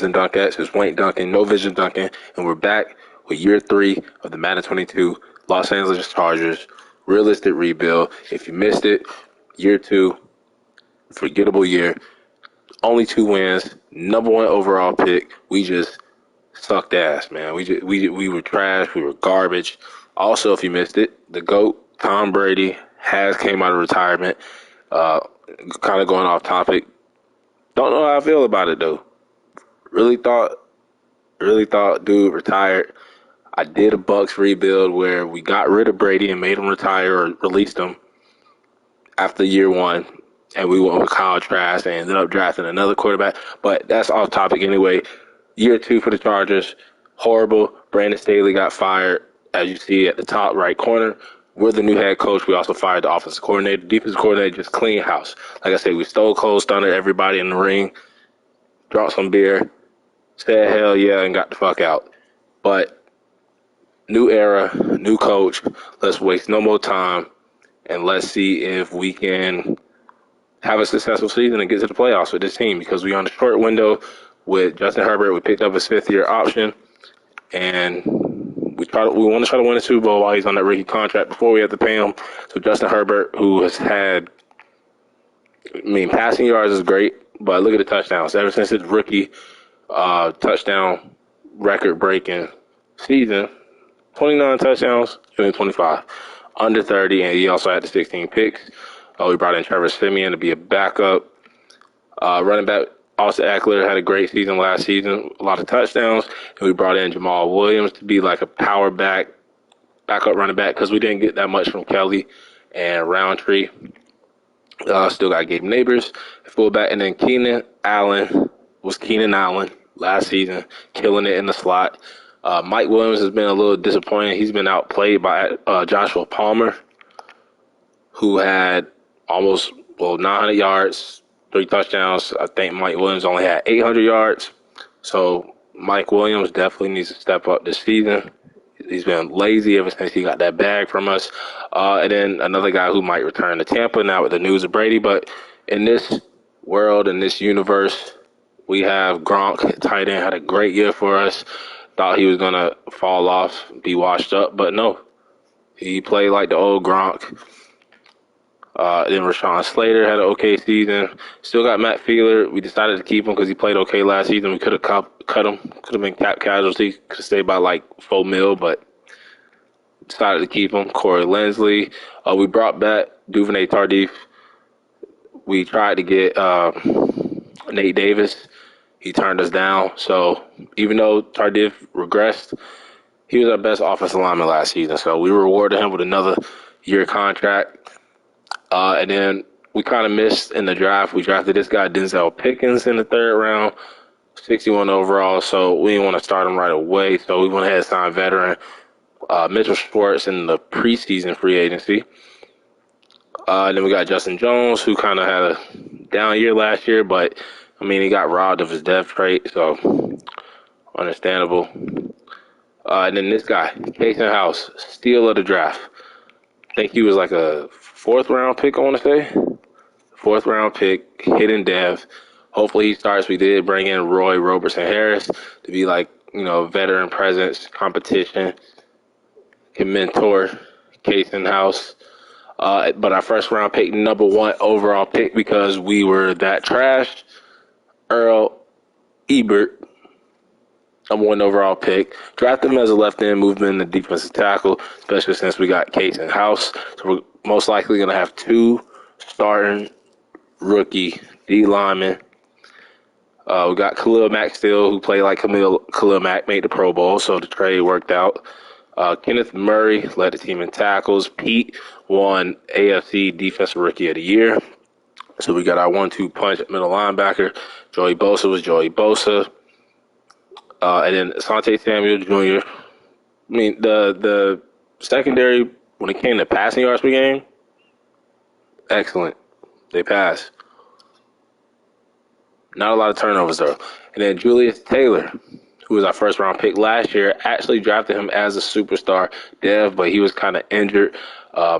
and Dunkettes. It's Wayne Duncan, no vision Duncan, and we're back with year 3 of the Madden 22 Los Angeles Chargers realistic rebuild. If you missed it, year 2, forgettable year, only 2 wins, number 1 overall pick. We just sucked ass, man. We were trash. We were garbage. Also, if you missed it, the GOAT, Tom Brady, has came out of retirement. Kind of going off topic. Don't know how I feel about it though. Really thought dude retired. I did a Bucks rebuild where we got rid of Brady and made him retire or released him after year 1, and we went with Kyle Trask and ended up drafting another quarterback. But that's off topic anyway. Year 2 for the Chargers, horrible. Brandon Staley got fired, as you see at the top right corner. We're the new head coach. We also fired the offensive coordinator. Defensive coordinator just clean house. Like I said, we stole Cold Stunner, everybody in the ring, drank some beer, said hell yeah, and got the fuck out. But new era, new coach. Let's waste no more time, and let's see if we can have a successful season and get to the playoffs with this team, because we're on a short window with Justin Herbert. We picked up his 5th-year option, and we want to try to win a Super Bowl while he's on that rookie contract before we have to pay him. So Justin Herbert, who has had, passing yards is great, but look at the touchdowns. Ever since his rookie touchdown record-breaking season, 29 touchdowns, 25, under 30, and he also had the 16 picks. We brought in Trevor Siemian to be a backup. Running back Austin Eckler had a great season last season, a lot of touchdowns. And we brought in Jamal Williams to be like a power backup running back, because we didn't get that much from Kelly and Roundtree. Still got Gabe Neighbors, fullback, and then Keenan Allen last season, killing it in the slot. Mike Williams has been a little disappointing. He's been outplayed by Joshua Palmer, who had almost 900 yards, 3 touchdowns. I think Mike Williams only had 800 yards. So Mike Williams definitely needs to step up this season. He's been lazy ever since he got that bag from us. And then another guy who might return to Tampa now with the news of Brady. But in this world, in this universe, we have Gronk, tight end, had a great year for us. Thought he was going to fall off, be washed up, but no. He played like the old Gronk. Then Rashawn Slater had an okay season. Still got Matt Fielder. We decided to keep him because he played okay last season. We could have cut him. Could have been cap casualty. Could have stayed by like $4 million, but decided to keep him. Corey Linsley. We brought back Duvernay Tardif. We tried to get Nate Davis. He turned us down. So even though Tardif regressed, he was our best offensive lineman last season. So we rewarded him with another year contract. And then we kind of missed in the draft. We drafted this guy, Denzel Pickens, in the 3rd round, 61 overall. So we didn't want to start him right away. So we went ahead and signed veteran Mitchell Schwartz in the preseason free agency. And then we got Justin Jones, who kind of had a down year last year, but he got robbed of his depth trait, so understandable. And then this guy, Casey House, steal of the draft. I think he was like a 4th round pick, I want to say. 4th round pick, hidden dev. Hopefully he starts. We did bring in Roy Robertson Harris to be like, veteran presence, competition, can mentor Casey House. But our 1st round pick, number 1 overall pick, because we were that trash, Earl Ebert, number 1 overall pick. Drafted him as a left end, moved him in the defensive tackle, especially since we got Casey House. So we're most likely going to have 2 starting rookie D linemen. We got Khalil Mack still, who played like Khalil Mack, made the Pro Bowl, so the trade worked out. Kenneth Murray led the team in tackles. Pete won AFC Defensive Rookie of the Year. So we got our 1-2 punch at middle linebacker. Joey Bosa was Joey Bosa. And then Asante Samuel Jr. The secondary, when it came to passing yards per game, excellent. They passed. Not a lot of turnovers, though. And then Julius Taylor, who was our 1st round pick last year, actually drafted him as a superstar dev, but he was kind of injured.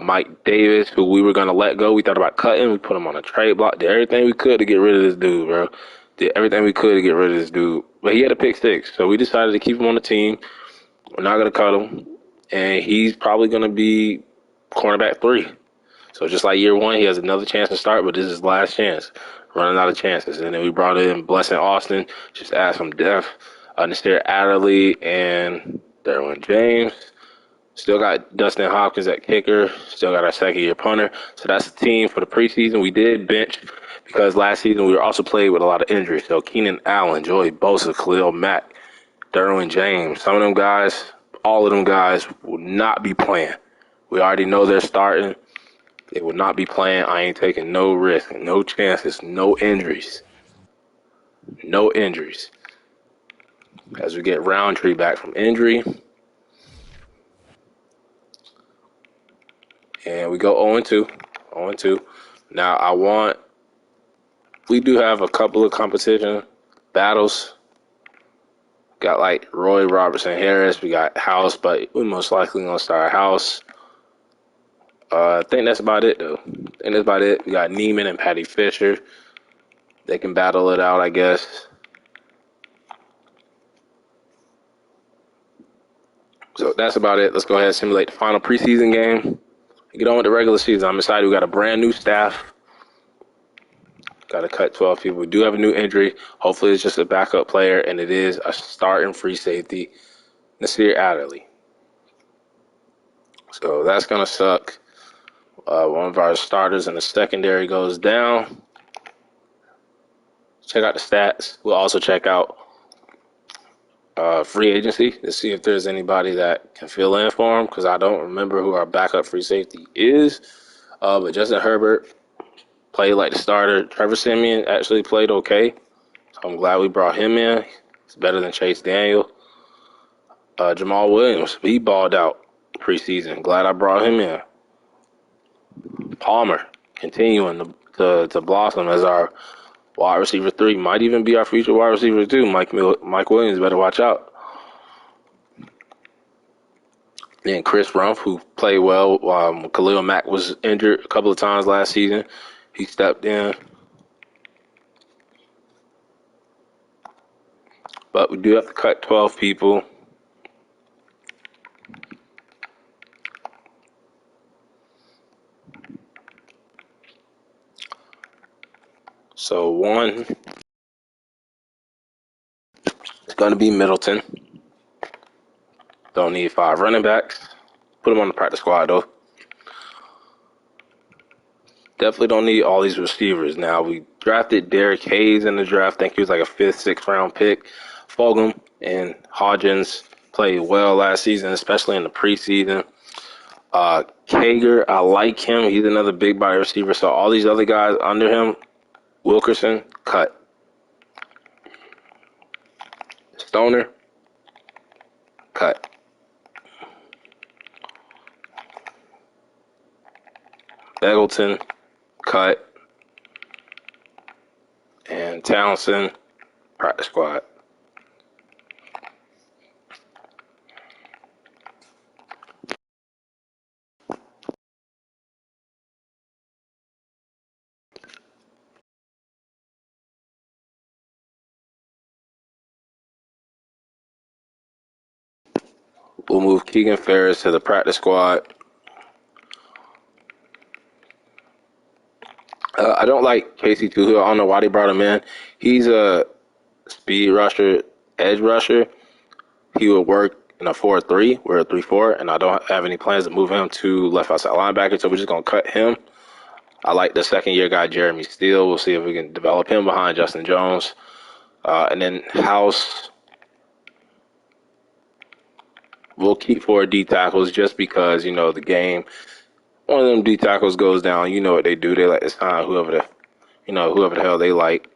Mike Davis, who we were going to let go, we thought about cutting. We put him on a trade block. Did everything we could to get rid of this dude, bro. Did everything we could to get rid of this dude. but he had a pick six, so we decided to keep him on the team. We're not going to cut him, and he's probably going to be cornerback 3. So just like year 1, he has another chance to start, but this is his last chance. Running out of chances. And then we brought in Blessing Austin, just add some depth. Nasir Adderley and Derwin James. Still got Dustin Hopkins at kicker. Still got our second-year punter. So that's the team for the preseason. We did bench because last season we were also played with a lot of injuries. So Keenan Allen, Joey Bosa, Khalil Mack, Derwin James. Some of them guys, all of them guys will not be playing. We already know they're starting. They will not be playing. I ain't taking no risk, no chances, no injuries. No injuries. As we get Roundtree back from injury. And we go 0-2. 0-2. Now, we do have a couple of competition battles. Got like Roy Robertson Harris. We got House, but we most likely going to start House. I think that's about it, though. We got Neiman and Patty Fisher. They can battle it out, I guess. So that's about it. Let's go ahead and simulate the final preseason game. Get on with the regular season. I'm excited. We got a brand new staff. Got to cut 12 people. We do have a new injury. Hopefully it's just a backup player, and it is a starting free safety, Nasir Adderley. So that's going to suck. One of our starters in the secondary goes down. Check out the stats. We'll also check out free agency to see if there's anybody that can fill in for him, because I don't remember who our backup free safety is. But Justin Herbert played like the starter. Trevor Siemian actually played okay. So I'm glad we brought him in. It's better than Chase Daniel. Jamal Williams, he balled out preseason. Glad I brought him in. Palmer continuing to blossom as our wide receiver 3. Might even be our future wide receiver 2. Mike Williams better watch out. Then Chris Rumph, who played well while Khalil Mack was injured a couple of times last season. He stepped in. But we do have to cut 12 people. So one is going to be Middleton. Don't need 5 running backs. Put him on the practice squad, though. Definitely don't need all these receivers. Now, we drafted Derek Hayes in the draft. I think he was like a 5th, 6th round pick. Fulgham and Hodgins played well last season, especially in the preseason. Kager, I like him. He's another big body receiver. So all these other guys under him, Wilkerson, cut. Stoner, cut. Beggleton, cut. And Townsend, practice squad. We'll move Keegan Ferris to the practice squad. I don't like Casey Tuhill. I don't know why they brought him in. He's a speed rusher, edge rusher. He would work in a 4-3. We're a 3-4, and I don't have any plans to move him to left outside linebacker, so we're just going to cut him. I like the second-year guy, Jeremy Steele. We'll see if we can develop him behind Justin Jones. And then House, we'll keep 4 D tackles just because, the game. One of them D tackles goes down. You know what they do. They like to sign whoever the hell they like.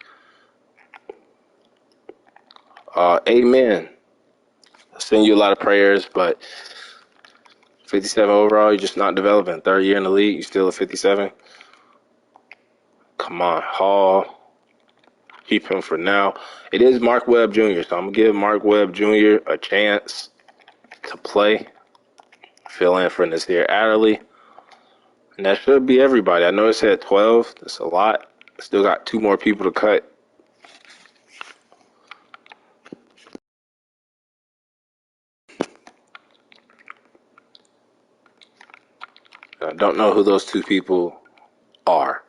Amen. I send you a lot of prayers, but 57 overall, you're just not developing. 3rd year in the league, you're still at 57. Come on, Hall. Keep him for now. It is Mark Webb Jr., so I'm going to give Mark Webb Jr. a chance to play. Fill in for Nasir Adderley. And that should be everybody. I know it said 12. That's a lot. Still got 2 more people to cut. I don't know who those two people are.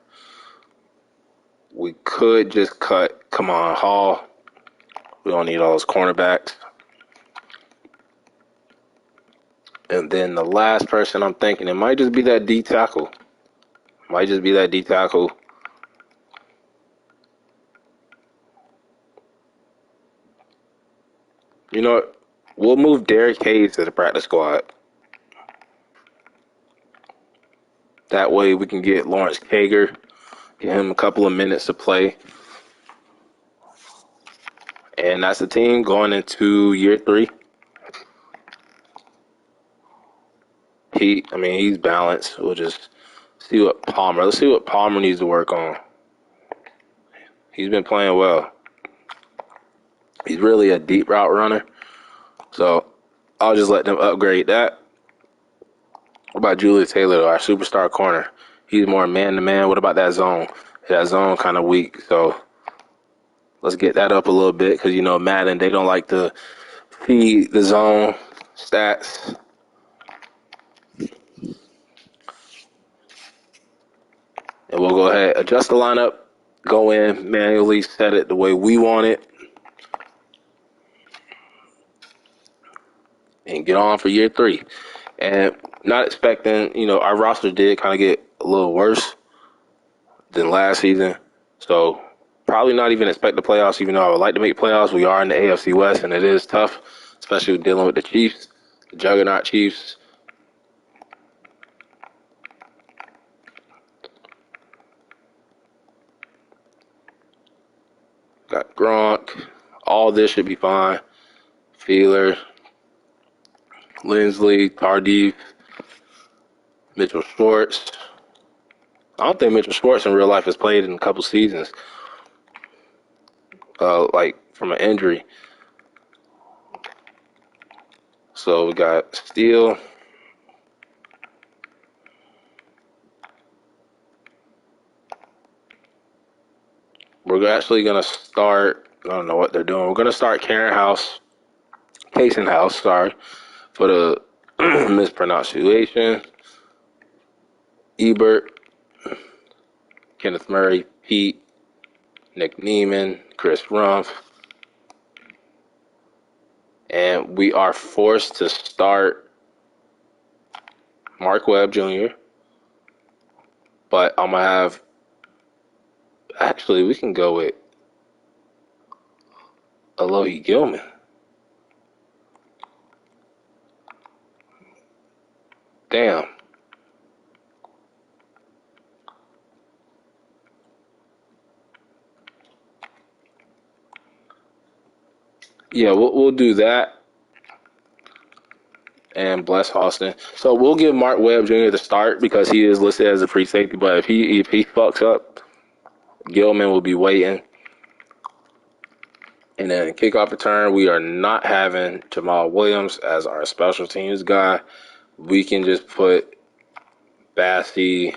We could just cut Kamon Hall. We don't need all those cornerbacks. And then the last person I'm thinking, it might just be that D tackle. You know what? We'll move Derek Hayes to the practice squad. That way we can get Lawrence Kager, give him a couple of minutes to play. And that's the team going into year 3. He's balanced. We'll just see what Palmer. Let's see what Palmer needs to work on. He's been playing well. He's really a deep route runner. So I'll just let them upgrade that. What about Julius Taylor, our superstar corner? He's more man-to-man. What about that zone? That zone kind of weak. So let's get that up a little bit because, Madden, they don't like to feed the zone stats. And we'll go ahead, adjust the lineup, go in, manually set it the way we want it, and get on for year 3. And not expecting, our roster did kind of get a little worse than last season. So probably not even expect the playoffs, even though I would like to make playoffs. We are in the AFC West, and it is tough, especially dealing with the Chiefs, the juggernaut Chiefs. Got Gronk. All this should be fine. Feeler, Lindsley, Tardif, Mitchell Schwartz. I don't think Mitchell Schwartz in real life has played in a couple seasons, from an injury. So we got Steele. We're actually going to start, I don't know what they're doing. We're going to start Cason House, sorry, for the mispronunciation. Ebert, Kenneth Murray, Pete, Nick Neiman, Chris Rumph. And we are forced to start Mark Webb Jr. But I'm going to have, actually, we can go with Alohi Gilman. Damn. Yeah, we'll do that. And bless Austin. So we'll give Mark Webb Jr. the start because he is listed as a free safety. But if he fucks up, Gilman will be waiting. And then kickoff return, we are not having Jamal Williams as our special teams guy. We can just put Bassey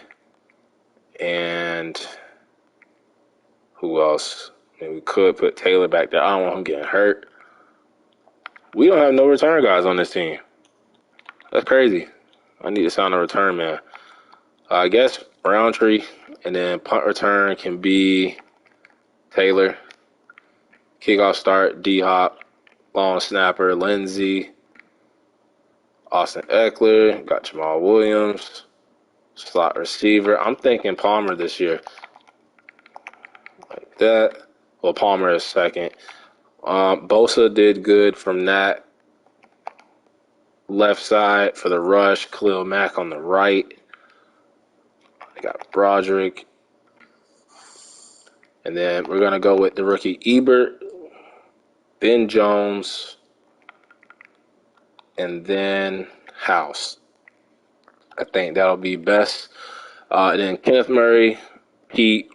and who else? We could put Taylor back there. I don't want him getting hurt. We don't have no return guys on this team. That's crazy. I need to sign a return man. I guess Roundtree, and then punt return can be Taylor. Kickoff start, D-Hop. Long snapper, Lindsey. Austin Eckler. Got Jamal Williams. Slot receiver. I'm thinking Palmer this year. Like that. Well, Palmer is second. Bosa did good from that left side for the rush. Khalil Mack on the right. I got Broderick. And then we're going to go with the rookie Ebert, Ben Jones, and then House. I think that'll be best. And then Kenneth Murray, Pete,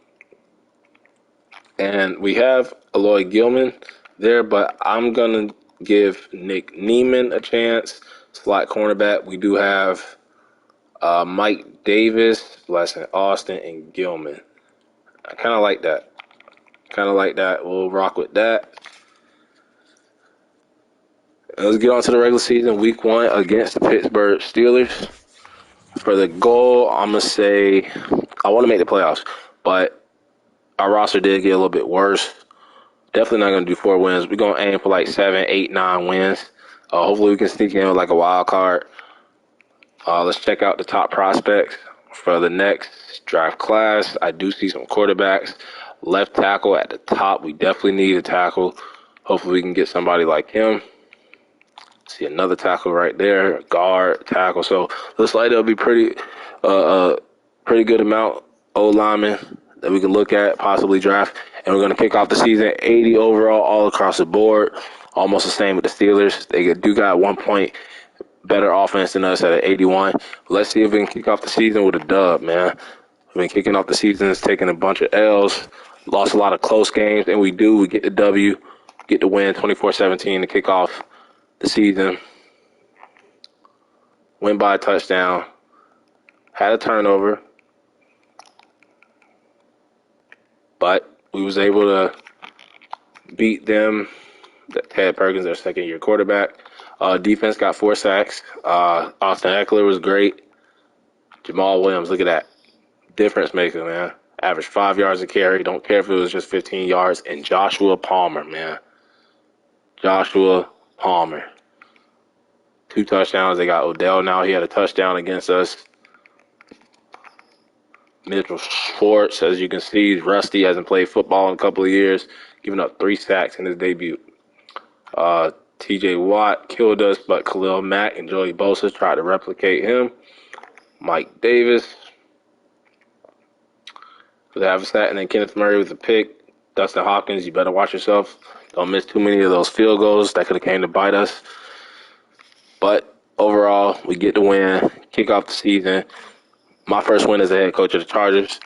and we have Aloy Gilman there, but I'm going to give Nick Neiman a chance. Slot cornerback. We do have Mike Davis, Blessing Austin, and Gilman. I kind of like that. We'll rock with that. Let's get on to the regular season, week 1 against the Pittsburgh Steelers. For the goal, I'm going to say I want to make the playoffs, but our roster did get a little bit worse. Definitely not going to do 4 wins. We're going to aim for like 7, 8, 9 wins. Hopefully we can sneak in with like a wild card. Let's check out the top prospects for the next draft class. I do see some quarterbacks. Left tackle at the top. We definitely need a tackle. Hopefully we can get somebody like him. See another tackle right there. Guard, tackle. So looks like there'll be pretty good amount O linemen that we can look at, possibly draft. And we're going to kick off the season 80 overall all across the board. Almost the same with the Steelers. They do got 1 point better offense than us at 81. Let's see if we can kick off the season with a dub, man. We've been kicking off the seasons, taking a bunch of L's, lost a lot of close games, and we get the W, get the win 24-17 to kick off the season. Win by a touchdown. Had a turnover, but we was able to beat them. Ted Perkins, their second-year quarterback. Defense got 4 sacks. Austin Eckler was great. Jamal Williams, look at that. Difference maker, man. Average 5 yards a carry. Don't care if it was just 15 yards. And Joshua Palmer, man. Joshua Palmer. 2 touchdowns. They got Odell now. He had a touchdown against us. Mitchell Schwartz, as you can see, is rusty. Hasn't played football in a couple of years. Giving up 3 sacks in his debut. TJ Watt killed us, but Khalil Mack and Joey Bosa tried to replicate him. Mike Davis with a half a sack, and then Kenneth Murray with a pick. Dustin Hopkins, you better watch yourself. Don't miss too many of those field goals. That could have came to bite us. But overall, we get the win, kick off the season. My first win as the head coach of the Chargers.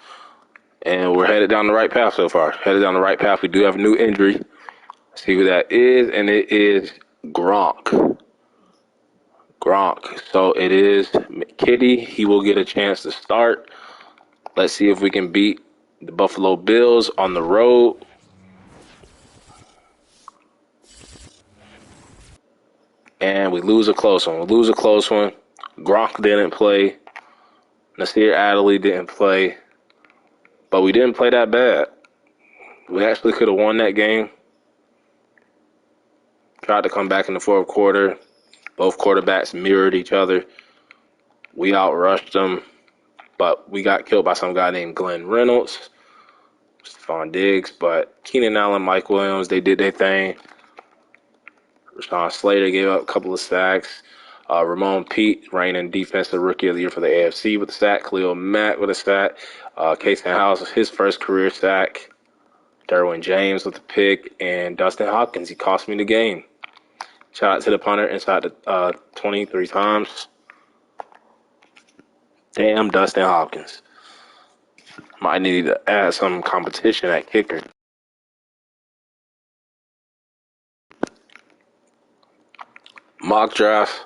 And we're headed down the right path so far. Headed down the right path. We do have a new injury. See who that is, and it is Gronk. So it is Kitty. He will get a chance to start. Let's see if we can beat the Buffalo Bills on the road. And we lose a close one. Gronk didn't play. Nasir Adderley didn't play. But we didn't play that bad. We actually could have won that game. Tried to come back in the fourth quarter. Both quarterbacks mirrored each other. We outrushed them. But we got killed by some guy named Glenn Reynolds. Stephon Diggs. But Keenan Allen, Mike Williams, they did their thing. Rashawn Slater gave up a couple of sacks. Ramon Pete, reigning defensive rookie of the year for the AFC with a sack. Khalil Mack with a sack. Casey House, his first career sack. Derwin James with a pick. And Dustin Hopkins, he cost me the game. Shout out to the punter inside the 23 times. Damn, Dustin Hopkins. Might need to add some competition at kicker. Mock draft.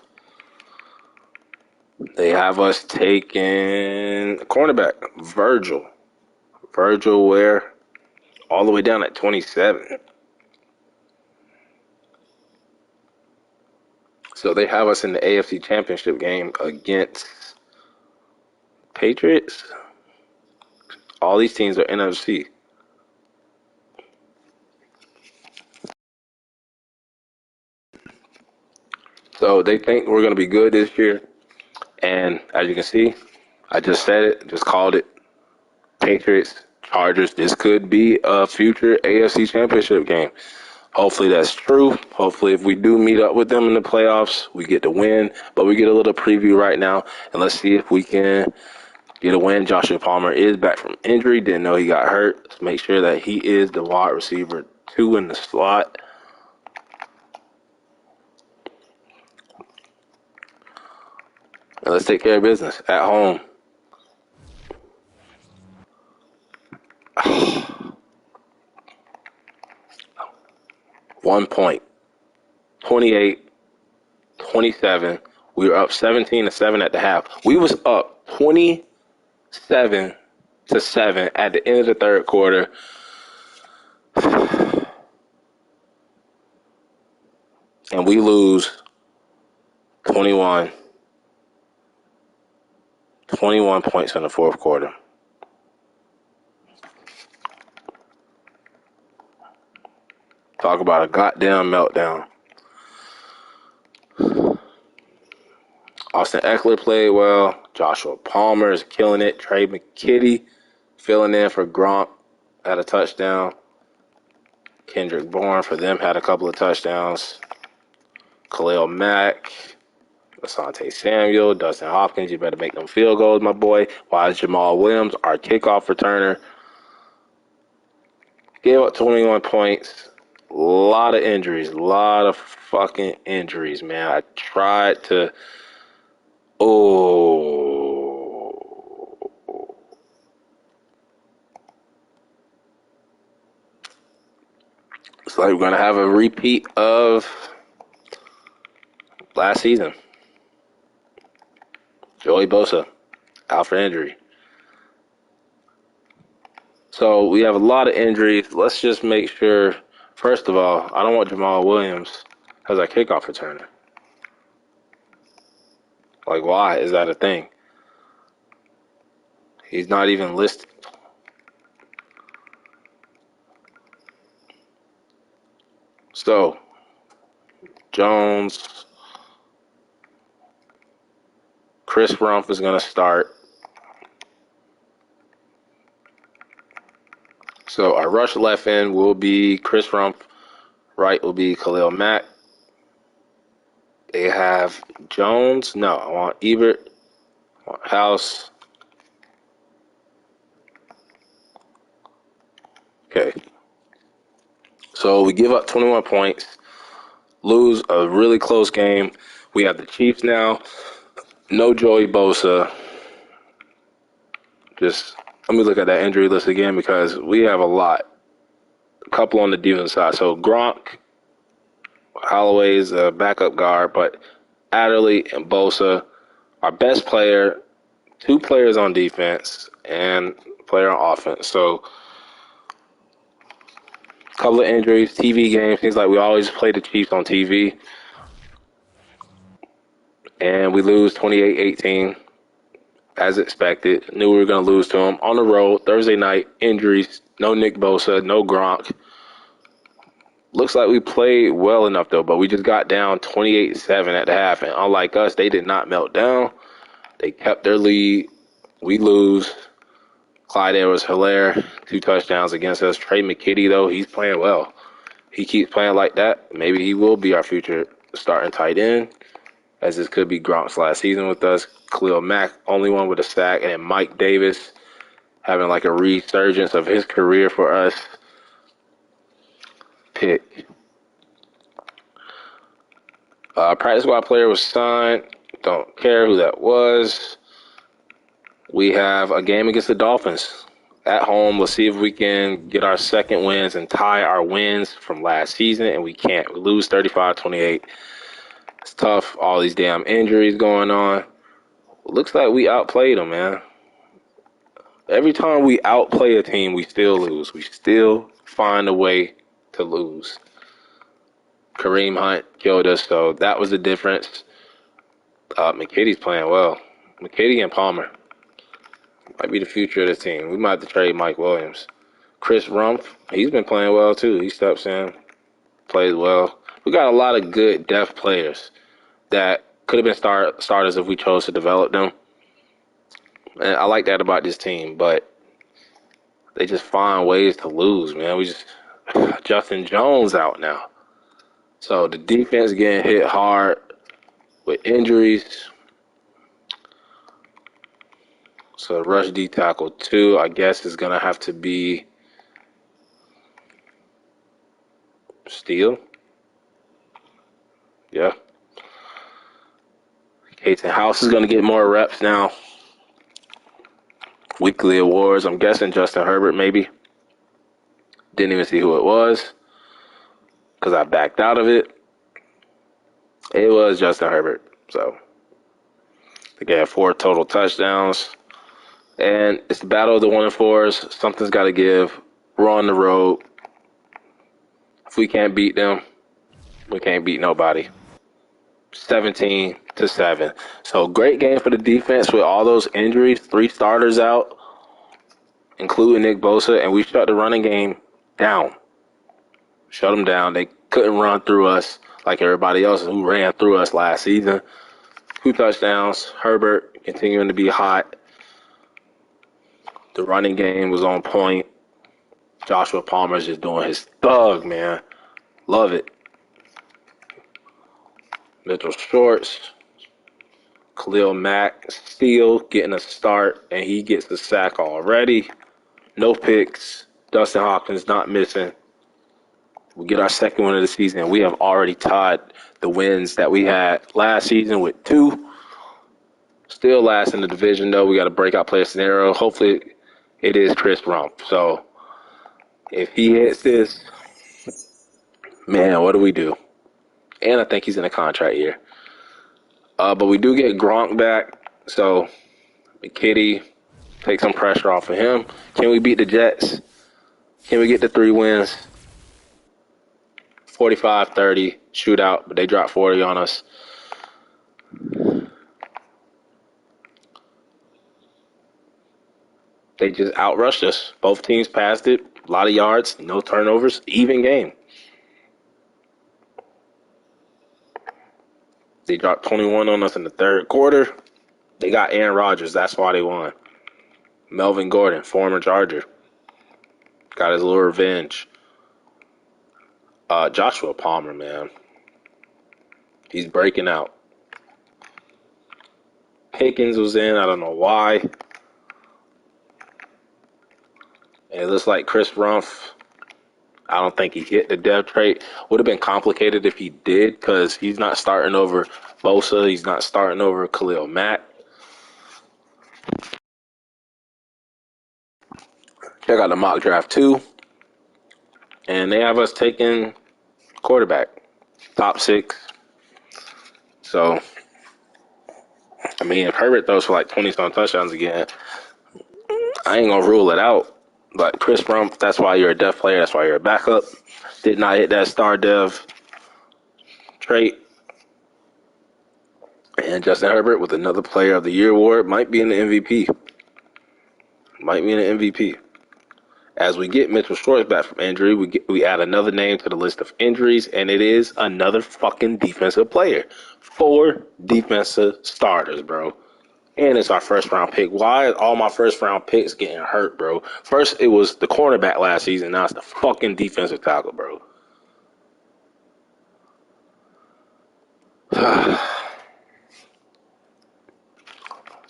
They have us taking cornerback, Virgil. Virgil Ware, all the way down at 27. So they have us in the AFC Championship game against Patriots. All these teams are NFC. So they think we're going to be good this year. And as you can see, I just said it, just called it. Patriots, Chargers, this could be a future AFC Championship game. Hopefully that's true. Hopefully if we do meet up with them in the playoffs, we get the win. But we get a little preview right now, and let's see if we can get a win. Joshua Palmer is back from injury. Didn't know he got hurt. Let's make sure that he is the wide receiver 2 in the slot. And let's take care of business at home. 1 point. 28-27. We were up 17-7 at the half. We was up 27-7 at the end of the third quarter. And we lose 21 21 points in the fourth quarter. Talk about a goddamn meltdown. Austin Eckler played well. Joshua Palmer is killing it. Trey McKitty filling in for Gronk had a touchdown. Kendrick Bourne for them had a couple of touchdowns. Khalil Mack, Asante Samuel, Dustin Hopkins, you better make them field goals, my boy. Why is Jamal Williams, our kickoff returner, gave up 21 points. A lot of injuries. A lot of fucking injuries, man. I tried to... It's like we're going to have a repeat of last season. Joey Bosa, out for injury. So we have a lot of injuries. Let's just make sure, first of all, I don't want Jamal Williams as our kickoff returner. Like, why is that a thing? He's not even listed. So, Jones, Chris Rumph is going to start. So, our rush left end will be Chris Rumph. Right will be Khalil Mack. They have Jones. No, I want Ebert. I want House. Okay. So we give up 21 points, lose a really close game. We have the Chiefs now. No Joey Bosa. Just let me look at that injury list again because we have a lot. A couple on the defense side. So Gronk, Holloway's a backup guard, but Adderley and Bosa, our best player, 2 players on defense, and player on offense. So a couple of injuries, TV games, things like we always play the Chiefs on TV. And we lose 28-18 as expected. Knew we were going to lose to them. On the road, Thursday night, injuries, no Nick Bosa, no Gronk. Looks like we played well enough, though, but we just got down 28-7 at the half. And unlike us, they did not melt down. They kept their lead. We lose. Clyde Edwards-Helaire, 2 touchdowns against us. Trey McKitty, though, he's playing well. He keeps playing like that. Maybe he will be our future starting tight end, as this could be Gronk's last season with us. Khalil Mack, only one with a sack. And then Mike Davis having like a resurgence of his career for us. Pick. Practice squad player was signed. Don't care who that was. We have a game against the Dolphins at home. Let's see if we can get our second wins and tie our wins from last season. And we can't. We lose 35-28. It's tough. All these damn injuries going on. Looks like we outplayed them, man. Every time we outplay a team, we still lose. We still find a way to lose. Kareem Hunt killed us, so that was the difference. McKitty's playing well. McKitty and Palmer might be the future of the team. We might have to trade Mike Williams. Chris Rumph, he's been playing well too. He steps in, plays well. We got a lot of good depth players that could have been starters if we chose to develop them. And I like that about this team, but they just find ways to lose, man. Justin Jones out now. So the defense getting hit hard with injuries. So rush D tackle 2, I guess, is going to have to be Steele. Yeah. Caton House is going to get more reps now. Weekly awards, I'm guessing Justin Herbert maybe. Didn't even see who it was because I backed out of it. It was Justin Herbert. So they had 4 total touchdowns. And it's the battle of the 1 and 4s. Something's got to give. We're on the road. If we can't beat them, we can't beat nobody. 17 to 7. So great game for the defense with all those injuries, 3 starters out, including Nick Bosa, and we shut the running game down. Shut them down. They couldn't run through us like everybody else who ran through us last season. 2 touchdowns. Herbert continuing to be hot. The running game was on point. Joshua Palmer's just doing his thug, man. Love it. Mitchell Shorts. Khalil Mack still getting a start, and he gets the sack already. No picks. Dustin Hopkins not missing. We get our second win of the season. We have already tied the wins that we had last season with 2. Still last in the division, though. We got a breakout player scenario. Hopefully, it is Chris Rumpf. So, if he hits this, man, what do we do? And I think he's in a contract year. But we do get Gronk back. So, McKitty, take some pressure off of him. Can we beat the Jets? Can we get the 3 wins? 45-30 shootout, but they dropped 40 on us. They just outrushed us. Both teams passed it. A lot of yards, no turnovers, even game. They dropped 21 on us in the third quarter. They got Aaron Rodgers. That's why they won. Melvin Gordon, former Charger, got his little revenge. Joshua Palmer, man. He's breaking out. Pickens was in. I don't know why. And it looks like Chris Rumpf, I don't think he hit the depth trait. Would have been complicated if he did, because he's not starting over Bosa. He's not starting over Khalil Mack. Check out the mock draft, too. And they have us taking quarterback, top 6. So, I mean, if Herbert throws for like 20-some touchdowns again, I ain't going to rule it out. But Chris Rumpf, that's why you're a depth player. That's why you're a backup. Did not hit that star dev trait. And Justin Herbert with another Player of the Year award might be in the MVP. Might be in the MVP. As we get Mitchell Shorts back from injury, we add another name to the list of injuries, and it is another fucking defensive player. 4 defensive starters, bro. And it's our first-round pick. Why is all my first-round picks getting hurt, bro? First, it was the cornerback last season. Now it's the fucking defensive tackle, bro.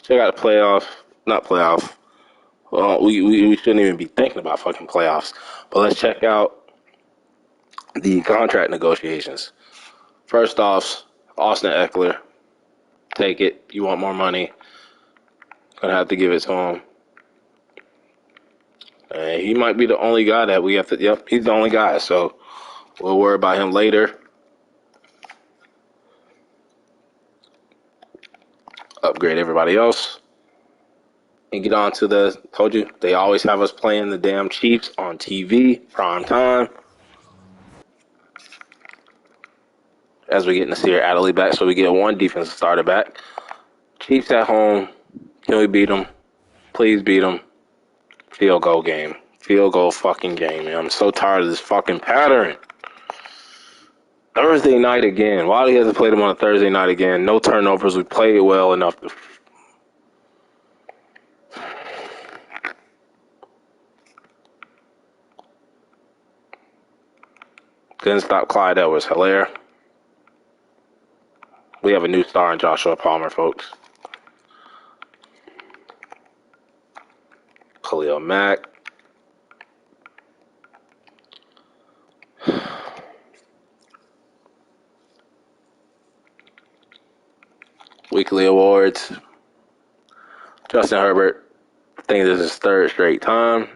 Check out the playoff. Not playoff. Well, we shouldn't even be thinking about fucking playoffs. But let's check out the contract negotiations. First off, Austin Eckler. Take it. You want more money. Gonna have to give it to him. And he might be the only guy that we have to. Yep, he's the only guy. So we'll worry about him later. Upgrade everybody else. And get on to the. Told you, they always have us playing the damn Chiefs on TV, prime time. As we get Nasir Adderley back, so we get 1 defensive starter back. Chiefs at home. Can we beat them? Please beat them. Field goal game. Field goal fucking game, man. I'm so tired of this fucking pattern. Thursday night again. Why do you have to play them on a Thursday night again? No turnovers. We played well enough to. Didn't stop Clyde Edwards-Helaire. We have a new star in Joshua Palmer, folks. Khalil Mack. Weekly awards. Justin Herbert. I think this is his 3rd straight time.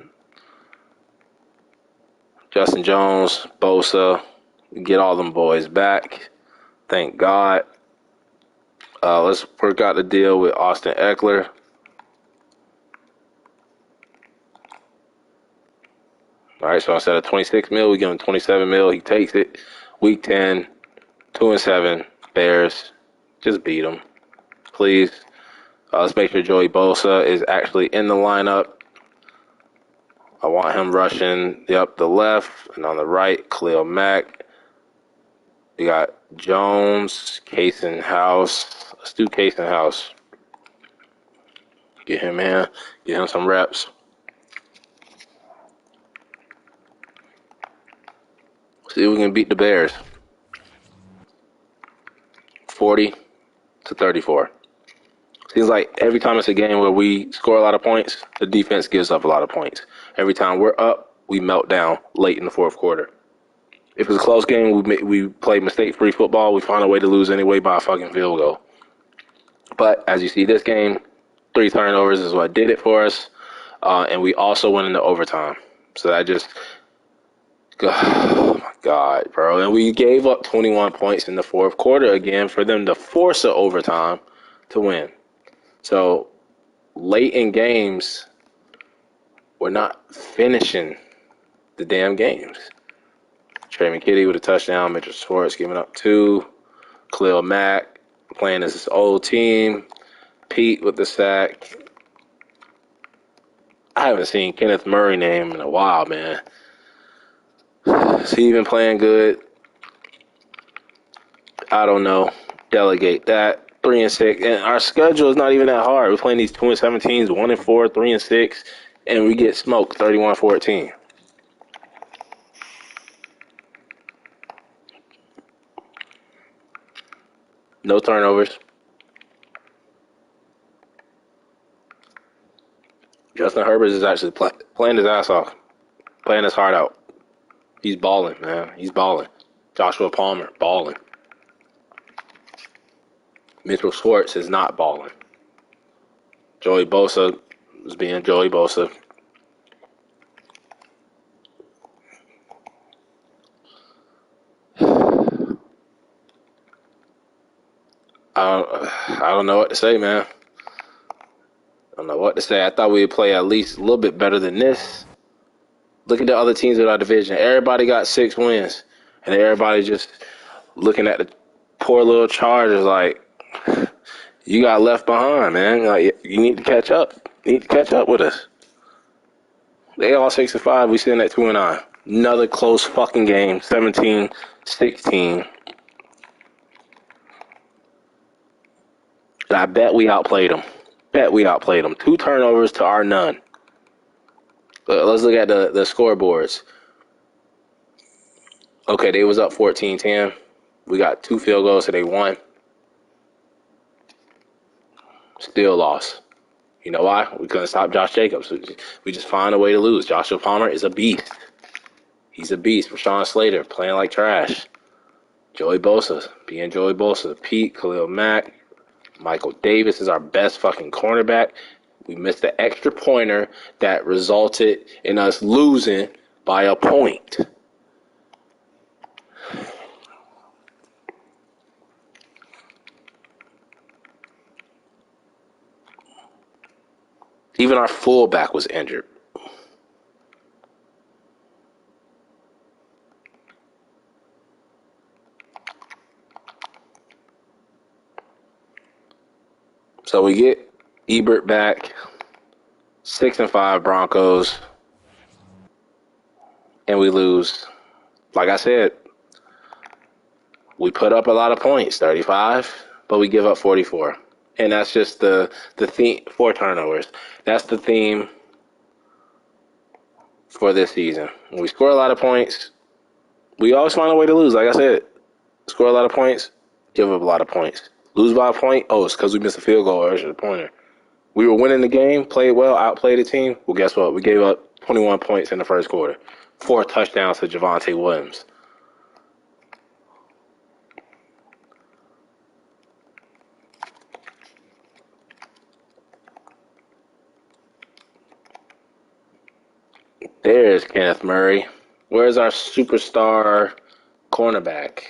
Justin Jones, Bosa. Get all them boys back. Thank God. Let's work out the deal with Austin Eckler. All right, so instead of 26 mil, we give him 27 mil. He takes it. Week 10, 2-7, Bears. Just beat them, please. Let's make sure Joey Bosa is actually in the lineup. I want him rushing the left, and on the right, Khalil Mack. We got Jones, Case and House. Let's do Case and House. Get him in. Get him some reps. See if we can beat the Bears. 40-34. Seems like every time it's a game where we score a lot of points, the defense gives up a lot of points. Every time we're up, we melt down late in the fourth quarter. If it's a close game, we play mistake-free football. We find a way to lose anyway by a fucking field goal. But as you see this game, 3 turnovers is what did it for us. And we also went into overtime. So that just, oh my God, bro. And we gave up 21 points in the fourth quarter again for them to force an overtime to win. So late in games, we're not finishing the damn games. Trey McKitty with a touchdown. Mitchell Schwartz giving up 2. Khalil Mack playing as his old team. Pete with the sack. I haven't seen Kenneth Murray name in a while, man. Is he even playing good? I don't know. Delegate that. 3-6, and our schedule is not even that hard. We're playing these 2-7 teams, 1-4, 3-6, and we get smoked 31-14. No turnovers. Justin Herbert is actually playing his ass off, playing his heart out. He's balling, man. He's balling. Joshua Palmer, balling. Mitchell Schwartz is not balling. Joey Bosa is being Joey Bosa. I don't know what to say, man. I don't know what to say. I thought we would play at least a little bit better than this. Look at the other teams in our division. Everybody got 6 wins. And everybody just looking at the poor little Chargers like, you got left behind, man. Like, you need to catch up. You need to catch up with us. They all 6-5. We sitting at 2-9. Another close fucking game. 17-16. I bet we outplayed them. 2 turnovers to our none. Let's look at the scoreboards. Okay, they was up 14-10. We got 2 field goals, so they won. Still lost. You know why? We couldn't stop Josh Jacobs. We just find a way to lose. Joshua Palmer is a beast. He's a beast. Rashawn Slater playing like trash. Joey Bosa being Joey Bosa. Pete, Khalil Mack. Michael Davis is our best fucking cornerback. We missed the extra pointer that resulted in us losing by a point. Even our fullback was injured. So we get Ebert back, 6-5 Broncos, and we lose. Like I said, we put up a lot of points, 35, but we give up 44. And that's just the theme, 4 turnovers. That's the theme for this season. When we score a lot of points, we always find a way to lose. Like I said, score a lot of points, give up a lot of points. Lose by a point, it's because we missed a field goal or extra pointer. We were winning the game, played well, outplayed the team. Well, guess what? We gave up 21 points in the first quarter. 4 touchdowns to Javonte Williams. There's Kenneth Murray. Where's our superstar cornerback?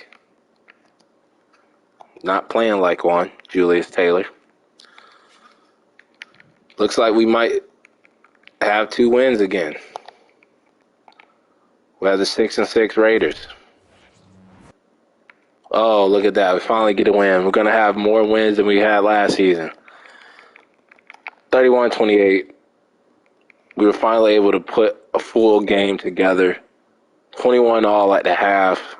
Not playing like one, Julius Taylor. Looks like we might have 2 wins again. We have the 6-6 Raiders. Oh, look at that. We finally get a win. We're going to have more wins than we had last season. 31-28. We were finally able to put a full game together. 21 all at the half.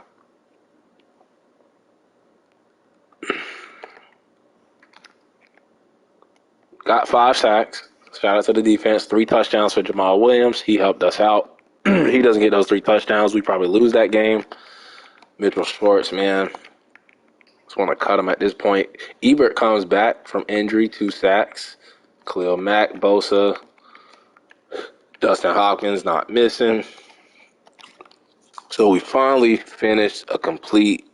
Got 5 sacks. Shout out to the defense. 3 touchdowns for Jamal Williams. He helped us out. He doesn't get those 3 touchdowns, we probably lose that game. Mitchell Schwartz, man. Just want to cut him at this point. Ebert comes back from injury, 2 sacks. Khalil Mack, Bosa. Dustin Hopkins not missing. So we finally finished a complete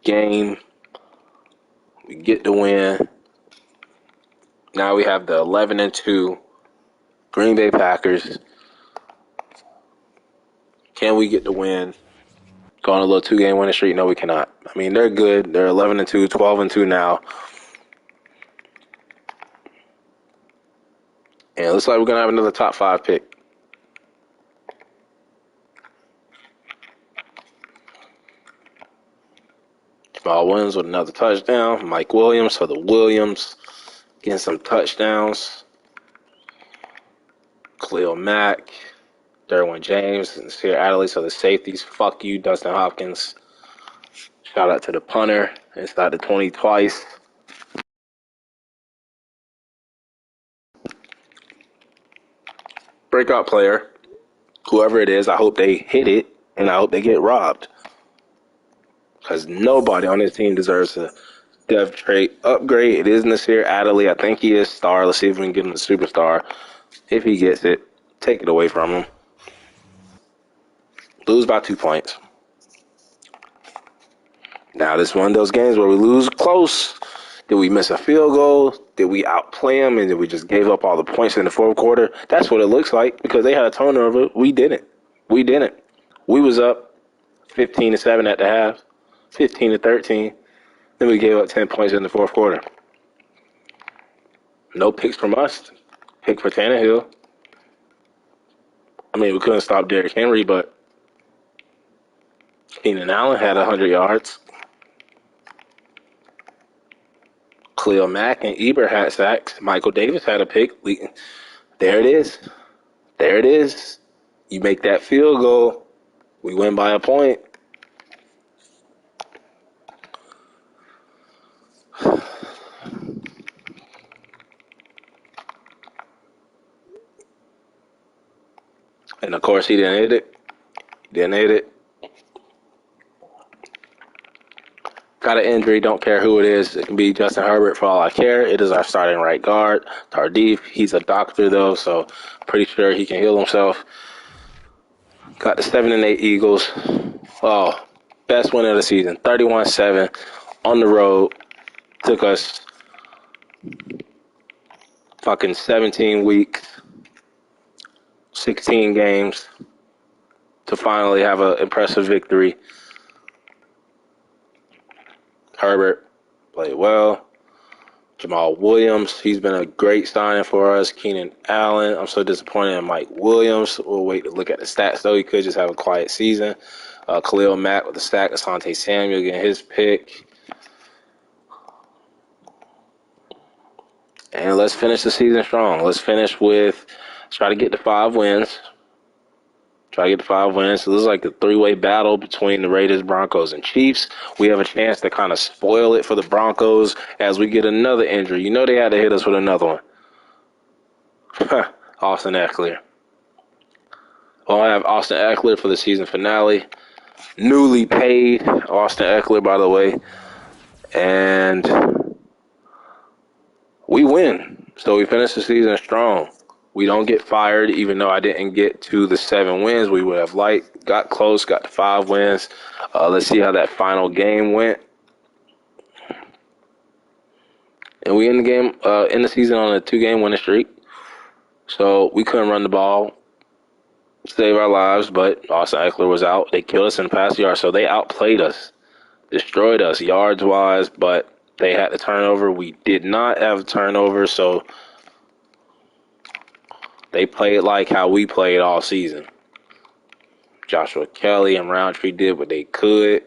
game. We get the win. Now we have the 11-2 Green Bay Packers. Can we get the win? Go on a little 2-game winning streak? No, we cannot. I mean, they're good. They're 11-2, 12-2 now. And it looks like we're going to have another top 5 pick. Jamal Williams with another touchdown. Mike Williams for the Williams. Getting some touchdowns. Khalil Mack. Derwin James. And Nasir Adderley. So the safeties. Fuck you, Dustin Hopkins. Shout out to the punter. Inside the 20 twice. Breakout player. Whoever it is, I hope they hit it. And I hope they get robbed. Because nobody on this team deserves a depth trait upgrade. It is Nasir Adderley. I think he is star. Let's see if we can get him the superstar. If he gets it, take it away from him. Lose by 2 points. Now, this is one of those games where we lose close. Did we miss a field goal? Did we outplay them? And did we just gave up all the points in the fourth quarter? That's what it looks like because they had a turnover. We didn't. We was up 15-7 at the half, 15-13. Then we gave up 10 points in the fourth quarter. No picks from us. Pick for Tannehill. I mean, we couldn't stop Derrick Henry, but Keenan Allen had 100 yards. Khalil Mack and Ebert had sacks. Michael Davis had a pick. There it is. There it is. You make that field goal, we win by a point. And, of course, he didn't hit it. Got an injury, don't care who it is. It can be Justin Herbert for all I care. It is our starting right guard, Tardif. He's a doctor, though, so pretty sure he can heal himself. Got the 7-8 Eagles. Oh, best win of the season, 31-7 on the road. Took us fucking 17 weeks, 16 games to finally have an impressive victory. Herbert played well. Jamal Williams, he's been a great signing for us. Keenan Allen, I'm so disappointed in Mike Williams. We'll wait to look at the stats, though. He could just have a quiet season. Khalil Mack with the sack. Asante Samuel getting his pick. And let's finish the season strong. Let's try to get to 5 wins. So this is like a 3-way battle between the Raiders, Broncos, and Chiefs. We have a chance to kind of spoil it for the Broncos as we get another injury. You know they had to hit us with another one. Austin Eckler. Well, I have Austin Eckler for the season finale. Newly paid Austin Eckler, by the way. And we win. So we finish the season strong. We don't get fired, even though I didn't get to the 7 wins. We would have got close, got to 5 wins. Let's see how that final game went. And we in the season on a 2-game winning streak. So we couldn't run the ball, save our lives, but Austin Eckler was out. They killed us in pass yards, so they outplayed us, destroyed us yards-wise, but they had the turnover. We did not have a turnover, so they played like how we played all season. Joshua Kelly and Roundtree did what they could.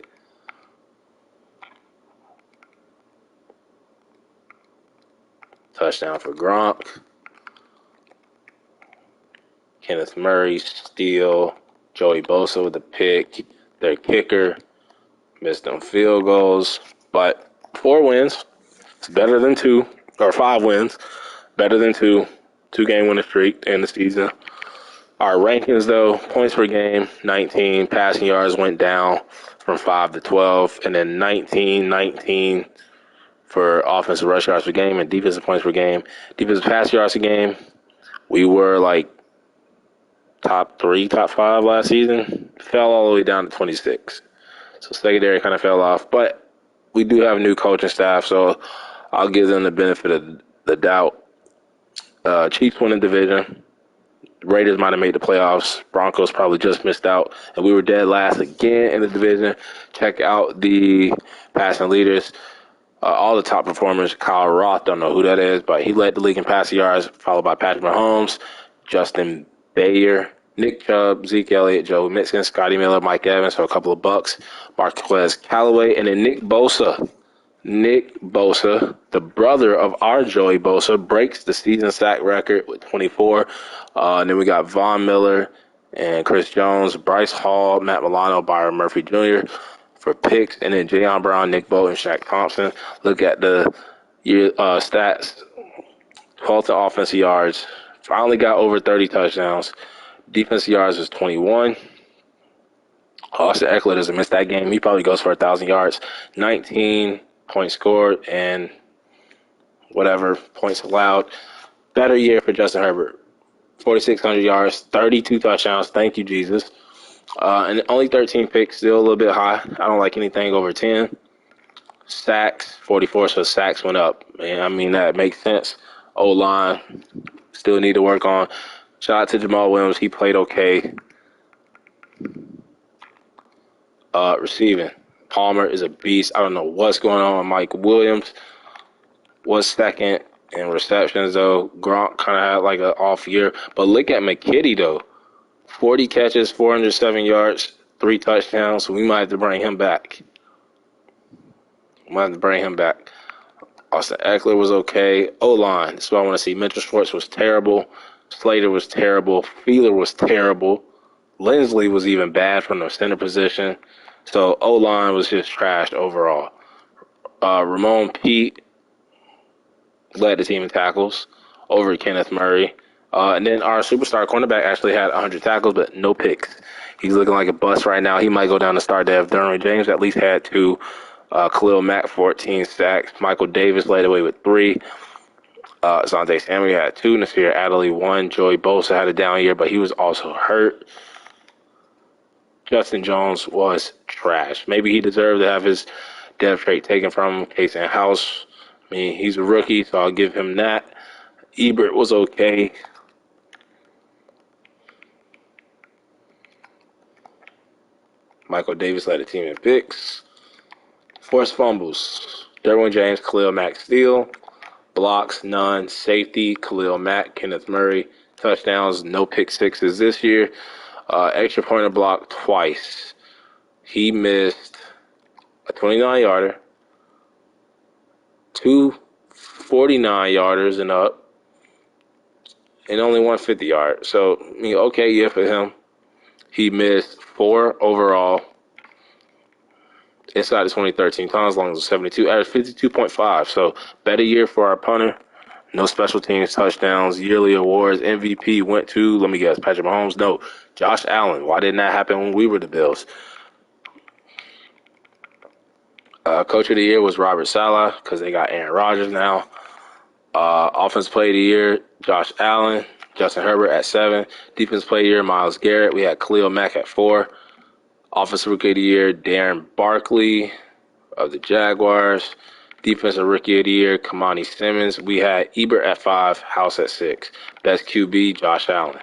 touchdown for Gronk. Kenneth Murray, steal. Joey Bosa with a pick. Their kicker missed them field goals. But 4 wins. It's better than 2. Or 5 wins. Better than 2. 2-game winning streak in the season. Our rankings, though, points per game, 19. Passing yards went down from 5 to 12. And then 19 for offensive rush yards per game and defensive points per game. Defensive pass yards per game, we were like top 3, top 5 last season. Fell all the way down to 26. So secondary kind of fell off. But we do have a new coaching staff, so I'll give them the benefit of the doubt. Chiefs won the division. Raiders might have made the playoffs. Broncos probably just missed out. And we were dead last again in the division. Check out the passing leaders. All the top performers. Kyle Roth, don't know who that is, but he led the league in passing yards, followed by Patrick Mahomes, Justin Bayer, Nick Chubb, Zeke Elliott, Joe Mixon, Scotty Miller, Mike Evans, so a couple of bucks, Marquez Callaway, and then Nick Bosa. Nick Bosa, the brother of our Joey Bosa, breaks the season sack record with 24. And then we got Von Miller and Chris Jones, Bryce Hall, Matt Milano, Byron Murphy Jr. for picks, and then Jayon Brown, Nick Bolton, Shaq Thompson. Look at the stats. 12th in offensive yards. Finally got over 30 touchdowns. Defensive yards was 21. Austin Eckler doesn't miss that game. He probably goes for 1,000 yards. 19 points scored and whatever points allowed. Better year for Justin Herbert. 4,600 yards, 32 touchdowns. Thank you, Jesus. And only 13 picks, still a little bit high. I don't like anything over 10. Sacks, 44, so sacks went up. And I mean, that makes sense. O-line, still need to work on. Shout out to Jamal Williams. He played okay. Receiving. Palmer is a beast. I don't know what's going on with Mike Williams. Was second in receptions, though. Gronk kind of had like an off year. But look at McKitty, though. 40 catches, 407 yards, 3 touchdowns. So we might have to bring him back. Austin Eckler was okay. O-line, that's what I want to see. Mitchell Schwartz was terrible. Slater was terrible. Feeler was terrible. Lindsley was even bad from the center position. So O-line was just trashed overall. Ramon Pete led the team in tackles over Kenneth Murray. And then our superstar cornerback actually had 100 tackles, but no picks. He's looking like a bust right now. He might go down to star dev. Derwin James at least had 2. Khalil Mack, 14 sacks. Michael Davis led away with 3. Asante Samuel had 2. Nasir Adderley 1. Joey Bosa had a down year, but he was also hurt. Justin Jones was trash. Maybe he deserved to have his dev trait taken from him. Case in house. I mean, he's a rookie, so I'll give him that. Ebert was okay. Michael Davis led the team in picks. Forced fumbles. Derwin James, Khalil Mack steal. Blocks, none. Safety, Khalil Mack, Kenneth Murray. Touchdowns, no pick sixes this year. Extra point of block twice. He missed a 29-yarder, 2 49-yarders and up, and only 1 50-yard. So, I mean, okay, yeah, for him. He missed 4 overall. Inside the 2013 times, long as 72, average 52.5. So, better year for our punter. No special teams touchdowns. Yearly awards. MVP went to, let me guess, Patrick Mahomes? No, Josh Allen. Why didn't that happen when we were the Bills? Coach of the year was Robert Saleh because they got Aaron Rodgers now. Offense player of the year, Josh Allen. Justin Herbert at 7. Defense player of the year, Myles Garrett. We had Khalil Mack at 4. Offensive rookie of the year, Darren Barkley of the Jaguars. Defensive rookie of the year, Kamani Simmons. We had Ebert at 5, House at 6. Best QB, Josh Allen.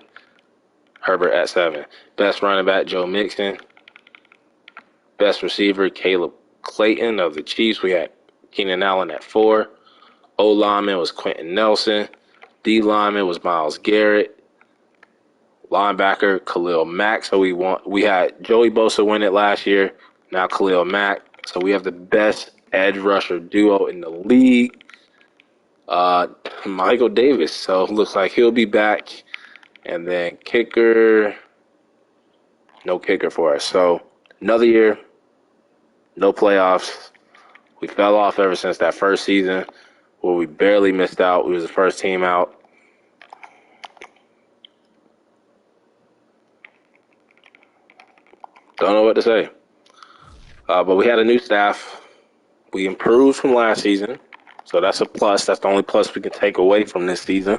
Herbert at 7. Best running back, Joe Mixon. Best receiver, Caleb Clayton of the Chiefs. We had Keenan Allen at 4. O lineman was Quentin Nelson. D lineman was Myles Garrett. Linebacker, Khalil Mack. So we had Joey Bosa win it last year. Now Khalil Mack. So we have the best edge rusher duo in the league. Michael Davis. So looks like he'll be back. And then kicker, no kicker for us. So another year, no playoffs. We fell off ever since that first season where we barely missed out. We was the first team out. Don't know what to say. But we had a new staff. We improved from last season. So that's a plus. That's the only plus we can take away from this season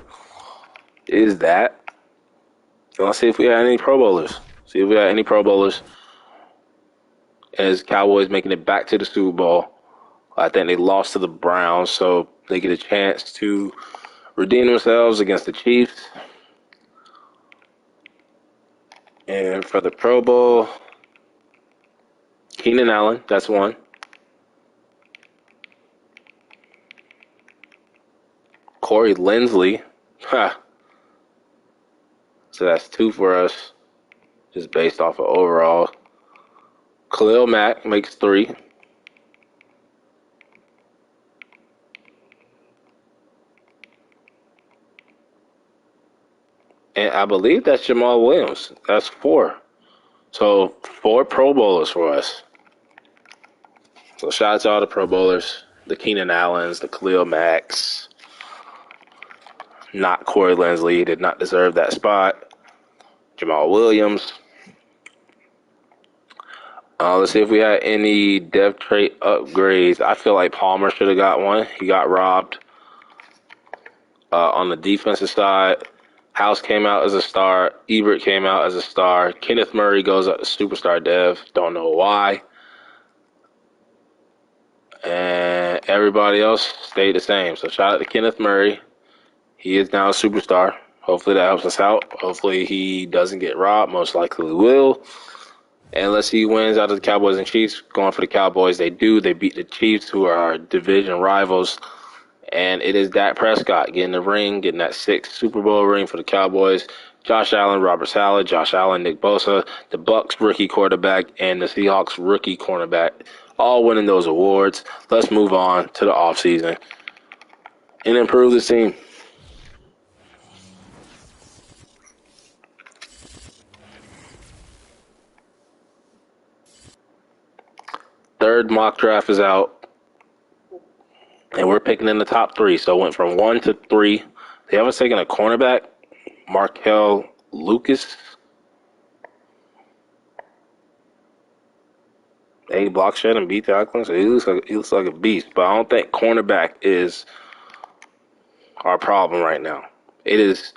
is that. So let's see if we got any Pro Bowlers. See if we got any Pro Bowlers. As Cowboys making it back to the Super Bowl. I think they lost to the Browns, so they get a chance to redeem themselves against the Chiefs. And for the Pro Bowl, Keenan Allen, that's one. Corey Linsley, ha. So that's two for us, just based off of overall. Khalil Mack makes three. And I believe that's Jamal Williams. That's four. So 4 Pro Bowlers for us. So shout out to all the Pro Bowlers. The Keenan Allens, the Khalil Macks. Not Corey Linsley. He did not deserve that spot. Jamal Williams. Let's see if we had any depth trait upgrades. I feel like Palmer should have got one. He got robbed. On the defensive side, House came out as a star. Ebert came out as a star. Kenneth Murray goes up to superstar dev. Don't know why. And everybody else stayed the same. So shout out to Kenneth Murray. He is now a superstar. Hopefully that helps us out. Hopefully he doesn't get robbed. Most likely will. And let's see who wins out of the Cowboys and Chiefs. Going for the Cowboys. They do. They beat the Chiefs, who are our division rivals. And it is Dak Prescott getting the ring, getting that 6th Super Bowl ring for the Cowboys. Josh Allen, Robert Saleh, Josh Allen, Nick Bosa, the Bucs rookie quarterback, and the Seahawks rookie cornerback, all winning those awards. Let's move on to the offseason and improve the team. Third mock draft is out, and we're picking in the top 3. So it went from 1 to 3. They haven't taken a cornerback, Markel Lucas. A block shed and beat tackling. So he looks like a beast. But I don't think cornerback is our problem right now. It is,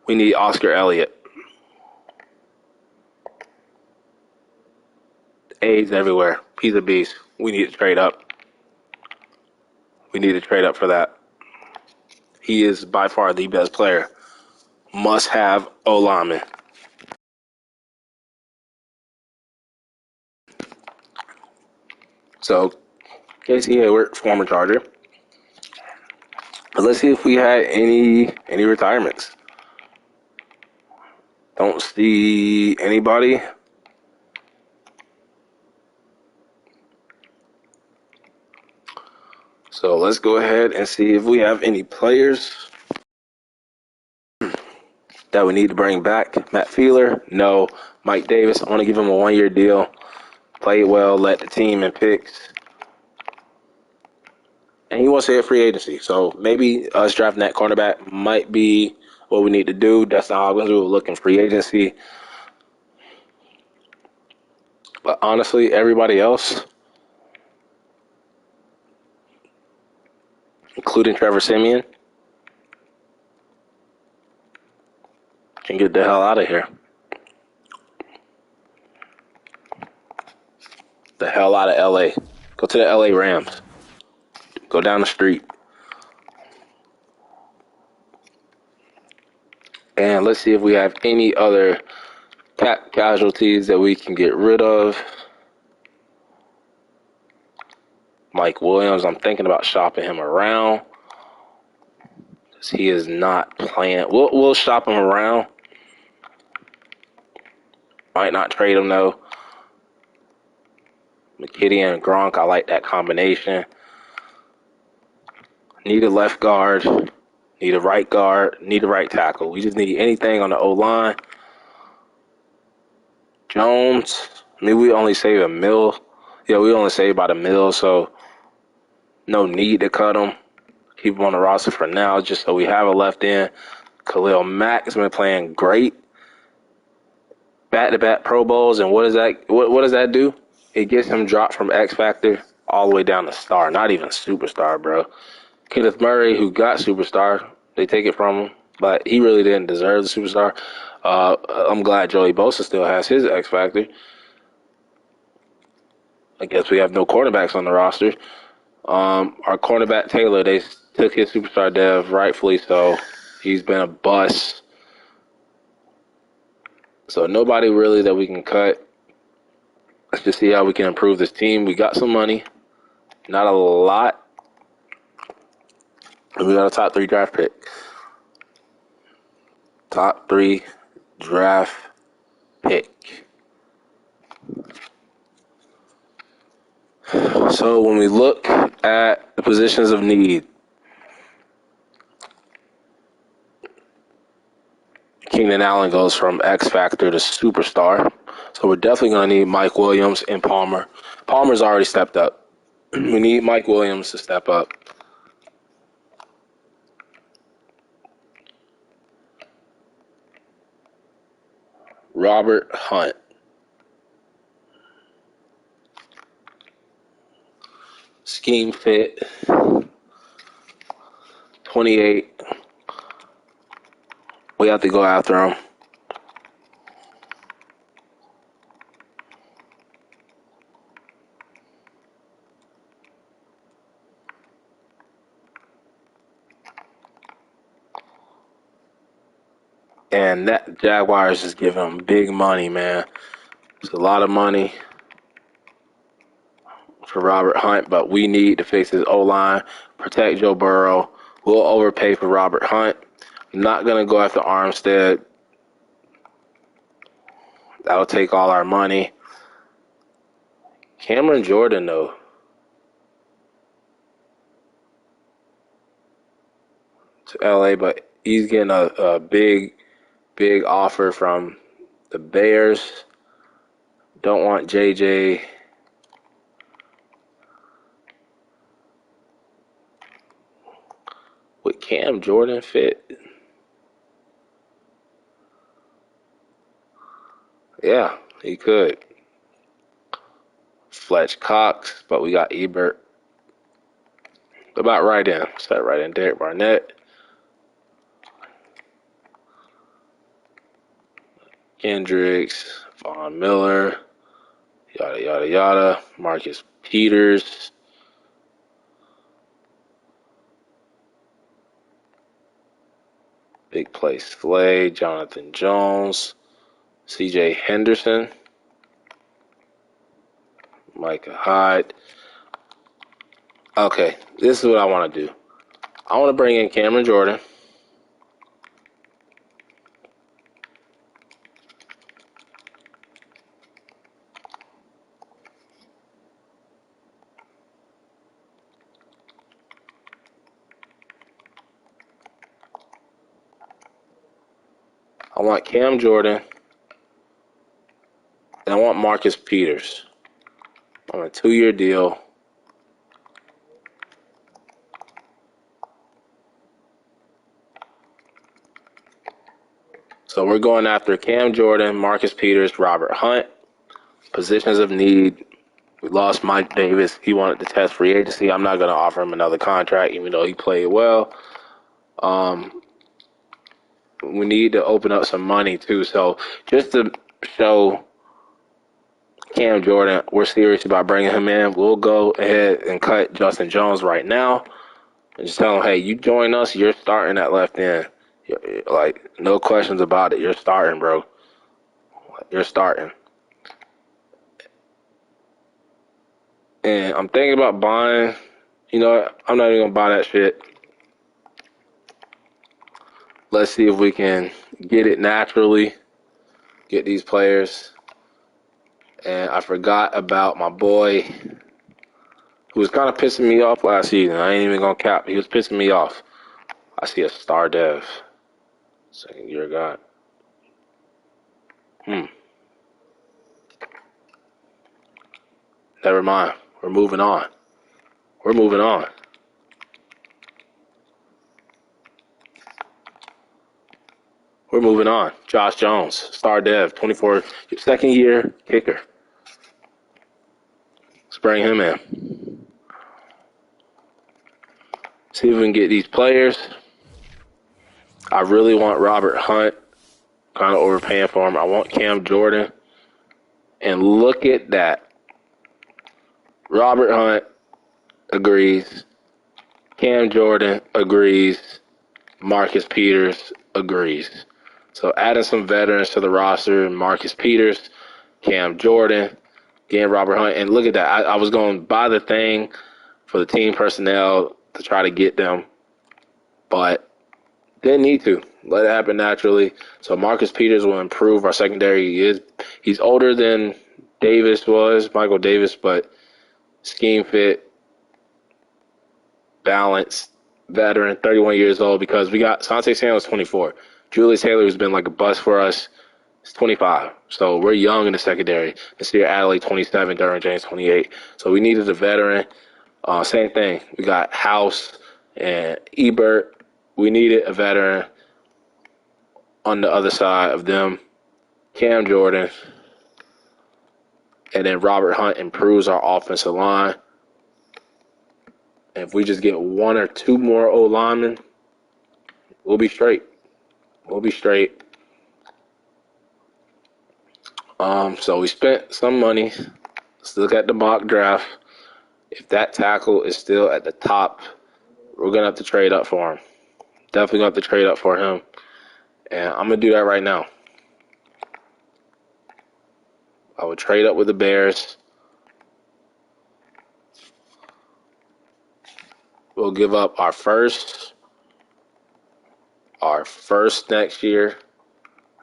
we need Oscar Elliott. A's everywhere. He's a beast. We need to trade up. We need to trade up for that. He is by far the best player. Must have O-lineman. So, Casey Hayward, former Charger. But let's see if we had any retirements. Don't see anybody. So let's go ahead and see if we have any players that we need to bring back. Matt Feeler, no. Mike Davis, I want to give him a 1-year deal. Played well, led the team in picks. And he wants to hit free agency. So maybe us drafting that cornerback might be what we need to do. Dustin Hopkins, we were looking free agency. But honestly, everybody else, including Trevor Siemian, can get the hell out of here. The hell out of L.A. Go to the L.A. Rams. Go down the street. And let's see if we have any other cap casualties that we can get rid of. Mike Williams, I'm thinking about shopping him around. Because he is not playing. We'll shop him around. Might not trade him, though. McKitty and Gronk, I like that combination. Need a left guard. Need a right guard. Need a right tackle. We just need anything on the O-line. Jones, I mean, we only save $1 million. Yeah, we only save about $1 million, so no need to cut him. Keep him on the roster for now, just so we have a left end. Khalil Mack has been playing great. Back-to-back Pro Bowls, and what does that do? It gets him dropped from X Factor all the way down to star, not even superstar, bro. Kenneth Murray, who got superstar, they take it from him, but he really didn't deserve the superstar. I'm glad Joey Bosa still has his X Factor. I guess we have no cornerbacks on the roster. Our cornerback Taylor, they took his superstar dev, rightfully so. He's been a bust. So nobody really that we can cut. Let's just see how we can improve this team. We got some money, not a lot. And we got a top 3 draft pick. Top 3 draft pick. So when we look at the positions of need, Keenan Allen goes from X Factor to superstar. So we're definitely going to need Mike Williams and Palmer. Palmer's already stepped up. We need Mike Williams to step up. Robert Hunt. Scheme fit. 28. We have to go after him. And that Jaguars is giving him big money, man. It's a lot of money for Robert Hunt, but we need to fix his O-line, protect Joe Burrow. We'll overpay for Robert Hunt. I'm not going to go after Armstead. That'll take all our money. Cameron Jordan, though. To LA, but he's getting a big offer from the Bears. Don't want JJ. Would Cam Jordan fit? Yeah, he could. Fletch Cox, but we got Ebert. About right in. Set right in. Derek Barnett. Kendricks. Von Miller. Yada, yada, yada. Marcus Peters. Big Play Slay. Jonathan Jones. CJ Henderson. Micah Hyde. Okay, this is what I want to do. I want to bring in Cameron Jordan. I want Cam Jordan. And I want Marcus Peters on a 2-year deal. So we're going after Cam Jordan, Marcus Peters, Robert Hunt. Positions of need. We lost Mike Davis. He wanted to test free agency. I'm not going to offer him another contract, even though he played well. We need to open up some money, too. So just to show Cam Jordan, we're serious about bringing him in. We'll go ahead and cut Justin Jones right now and just tell him, hey, you join us, you're starting at left end. Like, no questions about it. You're starting, bro. You're starting. And I'm thinking about buying. You know what? I'm not even going to buy that shit. Let's see if we can get it naturally. Get these players. And I forgot about my boy who was kind of pissing me off last season. I ain't even going to cap. He was pissing me off. I see a star dev. Second year guy. Never mind. We're moving on. We're moving on. We're moving on. Josh Jones, star dev, 24, second year kicker. Let's bring him in. See if we can get these players. I really want Robert Hunt, kind of overpaying for him. I want Cam Jordan. And look at that. Robert Hunt agrees. Cam Jordan agrees. Marcus Peters agrees. So adding some veterans to the roster, Marcus Peters, Cam Jordan, again, Robert Hunt. And look at that. I was going to buy the thing for the team personnel to try to get them, but didn't need to. Let it happen naturally. So Marcus Peters will improve our secondary. He's older than Michael Davis, but scheme fit, balanced, veteran, 31 years old, because we got Sante Samuel's 24. Julius Taylor has been like a bust for us. It's 25. So we're young in the secondary. This year, Adley 27, Derwin James 28. So we needed a veteran. Same thing. We got House and Ebert. We needed a veteran on the other side of them. Cam Jordan. And then Robert Hunt improves our offensive line. And if we just get one or two more O linemen, we'll be straight. We'll be straight. So we spent some money. Let's look at the mock draft. If that tackle is still at the top, we're going to have to trade up for him. Definitely going to have to trade up for him. And I'm going to do that right now. I would trade up with the Bears. We'll give up our first next year,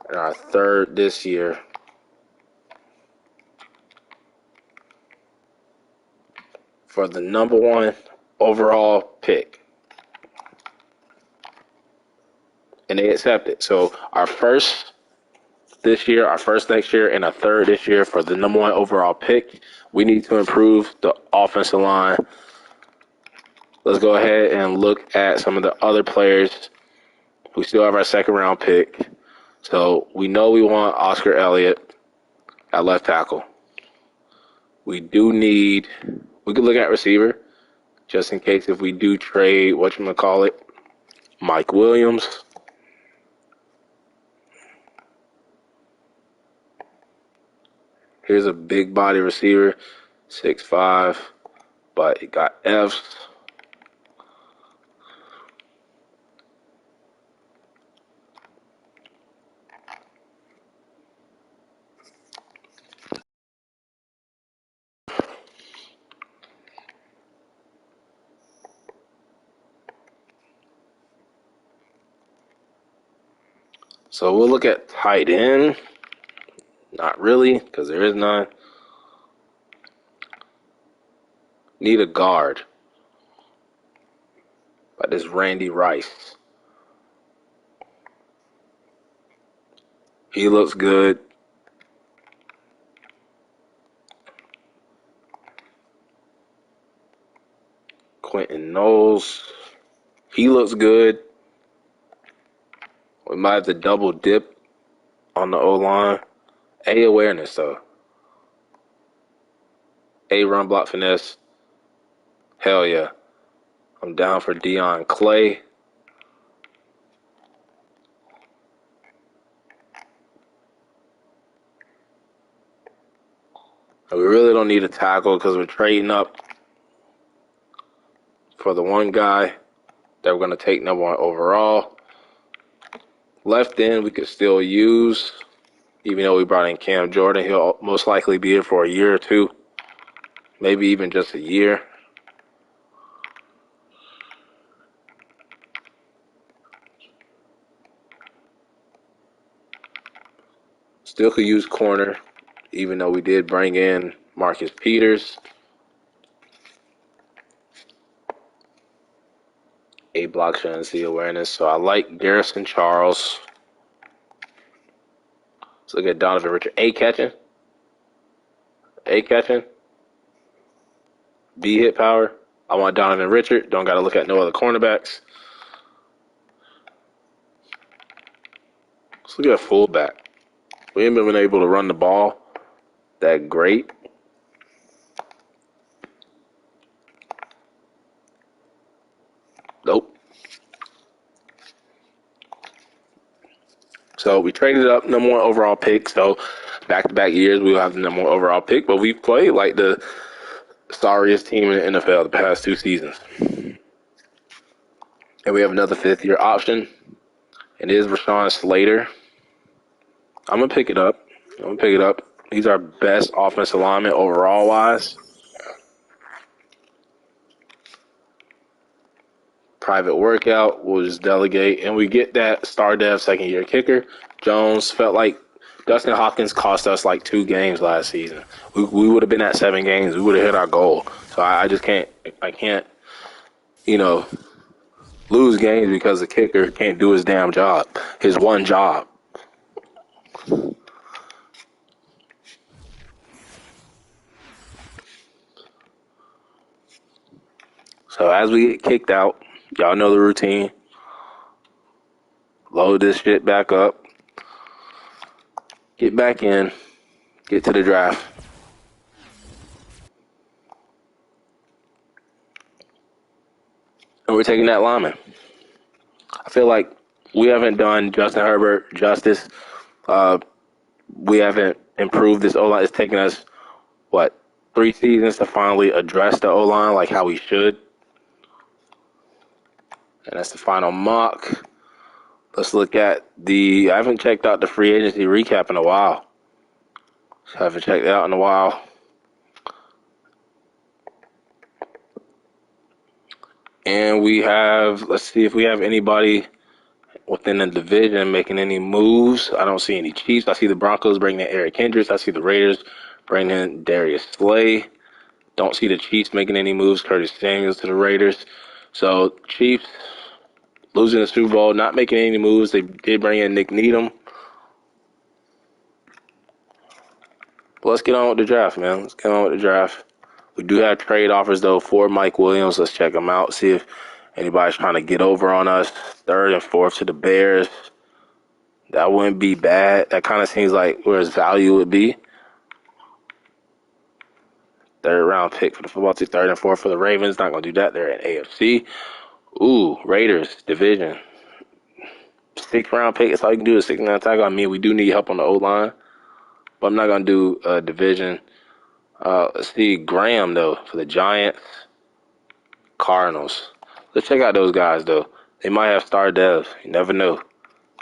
and our third this year. For the number 1 overall pick. And they accept it. So our first this year, our first next year, and a third this year for the number 1 overall pick. We need to improve the offensive line. Let's go ahead and look at some of the other players. We still have our second round pick. So we know we want Oscar Elliott at left tackle. We could look at receiver, just in case if we do trade, Mike Williams. Here's a big body receiver, 6'5", but it got F's. So we'll look at tight end. Not really, because there is none. Need a guard. By this Randy Rice. He looks good. Quentin Knowles. He looks good. We might have to double dip on the O-line. A, awareness, though. A, run block finesse. Hell yeah. I'm down for Deion Clay. We really don't need a tackle because we're trading up for the one guy that we're going to take number 1 overall. Left end we could still use, even though we brought in Cam Jordan. He'll most likely be here for a year or two, maybe even just a year. Still could use corner, even though we did bring in Marcus Peters. 8 blocks and see awareness. So I like Garrison Charles. Let's look at Donovan Richard. A catching. B hit power. I want Donovan Richard. Don't got to look at no other cornerbacks. Let's look at fullback. We haven't been able to run the ball that great. Nope. So we traded up, number 1 overall pick. So back-to-back years, we will have the number 1 overall pick. But we played like the sorriest team in the NFL the past 2 seasons. And we have another 5th-year option. It is Rashawn Slater. I'm going to pick it up. He's our best offensive lineman overall-wise. Private workout, we'll just delegate. And we get that star dev second-year kicker. Jones felt like Dustin Hopkins cost us like 2 games last season. We would have been at 7 games. We would have hit our goal. So I just can't, lose games because the kicker can't do his damn job, his one job. So as we get kicked out, y'all know the routine. Load this shit back up. Get back in. Get to the draft. And we're taking that lineman. I feel like we haven't done Justin Herbert justice. We haven't improved this O-line. It's taken us, 3 seasons to finally address the O-line like how we should. And that's the final mock. Let's look at I haven't checked out the free agency recap in a while. Haven't checked it out in a while. And let's see if we have anybody within the division making any moves. I don't see any Chiefs. I see the Broncos bringing in Eric Hendricks. I see the Raiders bringing in Darius Slay. Don't see the Chiefs making any moves. Curtis Samuels to the Raiders. So Chiefs losing the Super Bowl, not making any moves. They did bring in Nick Needham. But let's get on with the draft, man. We do have trade offers, though, for Mike Williams. Let's check them out, see if anybody's trying to get over on us. 3rd and 4th to the Bears. That wouldn't be bad. That kind of seems like where his value would be. 3rd round pick for the football team. 3rd and 4th for the Ravens. Not going to do that. They're at AFC. Ooh, Raiders, division. 6th round pick. That's all you can do is 6th round tackle. I mean, we do need help on the O-line. But I'm not going to do a division. Let's see, Graham, though, for the Giants, Cardinals. Let's check out those guys, though. They might have star devs. You never know.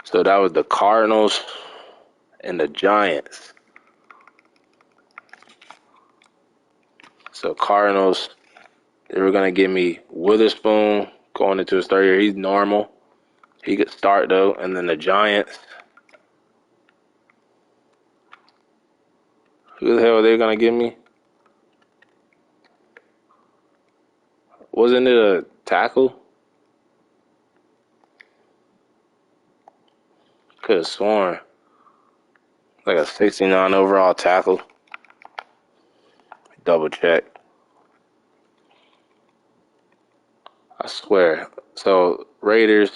So that was the Cardinals and the Giants. So Cardinals, they were going to give me Witherspoon going into his 3rd year. He's normal. He could start, though. And then the Giants. Who the hell are they going to give me? Wasn't it a tackle? Could have sworn. Like a 69 overall tackle. Double check. I swear. So, Raiders.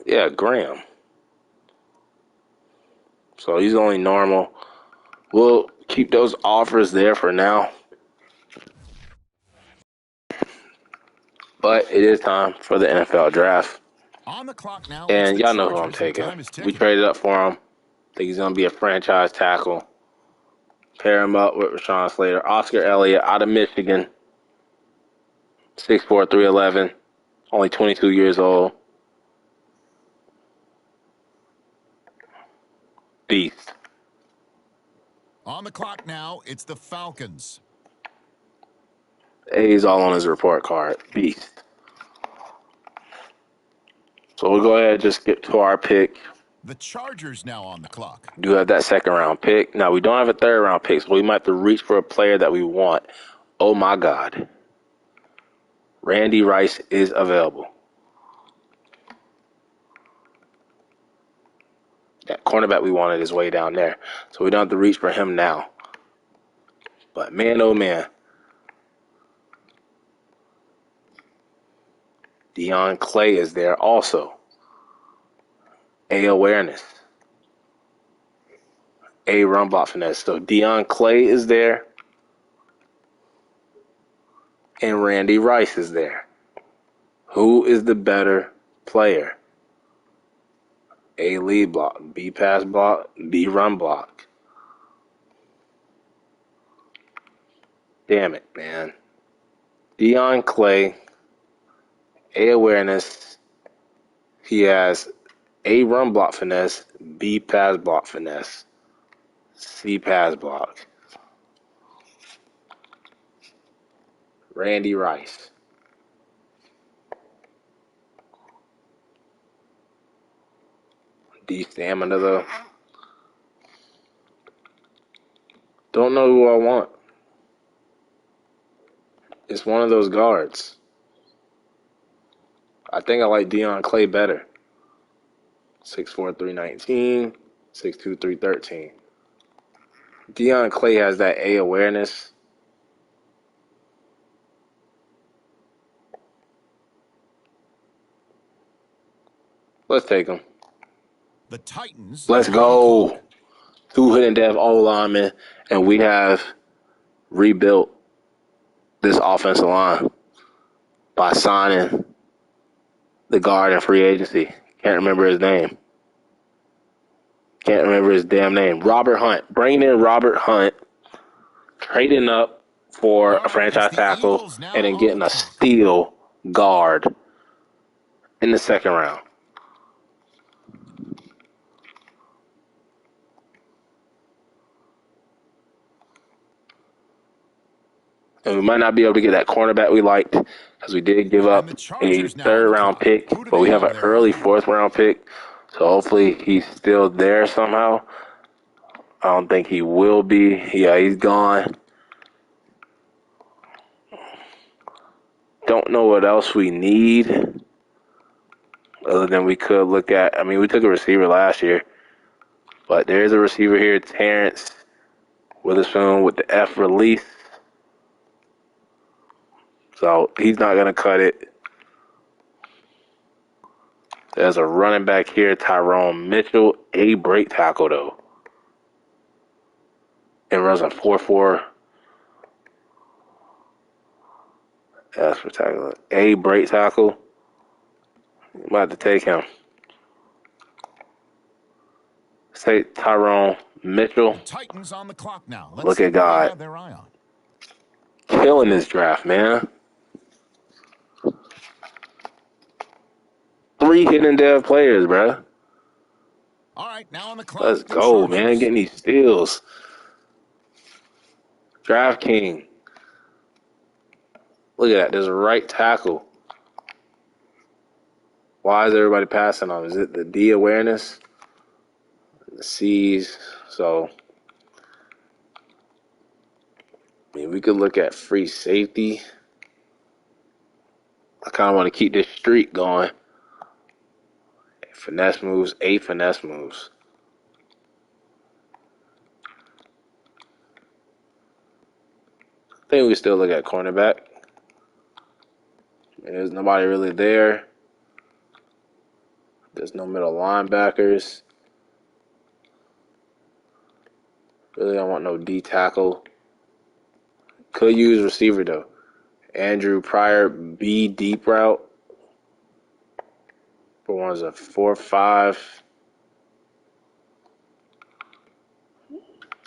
Yeah, Graham. So, he's only normal. We'll keep those offers there for now. But it is time for the NFL draft. On the clock now, and y'all know who I'm taking. We traded up for him. Think he's going to be a franchise tackle. Pair him up with Rashawn Slater. Oscar Elliott out of Michigan. 6'4", 311. Only 22 years old. Beast. On the clock now, it's the Falcons. A's all on his report card. Beast. So we'll go ahead and just get to our pick. The Chargers now on the clock. Do have that 2nd round pick. Now, we don't have a 3rd round pick, so we might have to reach for a player that we want. Oh, my God. Randy Rice is available. That cornerback we wanted is way down there, so we don't have to reach for him now. But man, oh man, Deion Clay is there also. A awareness. A run block finesse. So Deion Clay is there. And Randy Rice is there. Who is the better player? A lead block, B pass block, B run block. Damn it, man. Deion Clay, A awareness. He has A run block finesse, B pass block finesse, C pass block. Randy Rice. D stamina though. Don't know who I want. It's one of those guards. I think I like Deion Clay better. 6'4", 319, 6'2", 313. Deion Clay has that A awareness. Let's take him. The Titans. Let's go. 2 hidden dev O linemen, and we have rebuilt this offensive line by signing the guard in free agency. Can't remember his name. Can't remember his damn name. Robert Hunt. Bringing in Robert Hunt, trading up for a franchise tackle, and then getting a steal guard in the second round. And we might not be able to get that cornerback we liked because we did give up a third-round pick, but we have an early fourth-round pick. So hopefully he's still there somehow. I don't think he will be. Yeah, he's gone. Don't know what else we need other than we could look at. I mean, we took a receiver last year, but there is a receiver here, Terrence Witherspoon with the F release. So he's not going to cut it. There's a running back here, Tyrone Mitchell, A break tackle though. And runs a 4.4. That's spectacular. A break tackle. You might have to take him. Say Tyrone Mitchell. The Titans on the clock now. Look at God. Their eye on. Killing this draft, man. 3 hidden dev players, bro. All right, now on the clock. Let's go, man. Getting these steals. Draft King. Look at that. There's a right tackle. Why is everybody passing on? Is it the D awareness? The C's. So, I mean, we could look at free safety. I kind of want to keep this streak going. Finesse moves, 8 finesse moves. I think we still look at cornerback. There's nobody really there. There's no middle linebackers. Really don't want no D tackle. Could use receiver though. Andrew Pryor, B deep route. For one's a 4.5.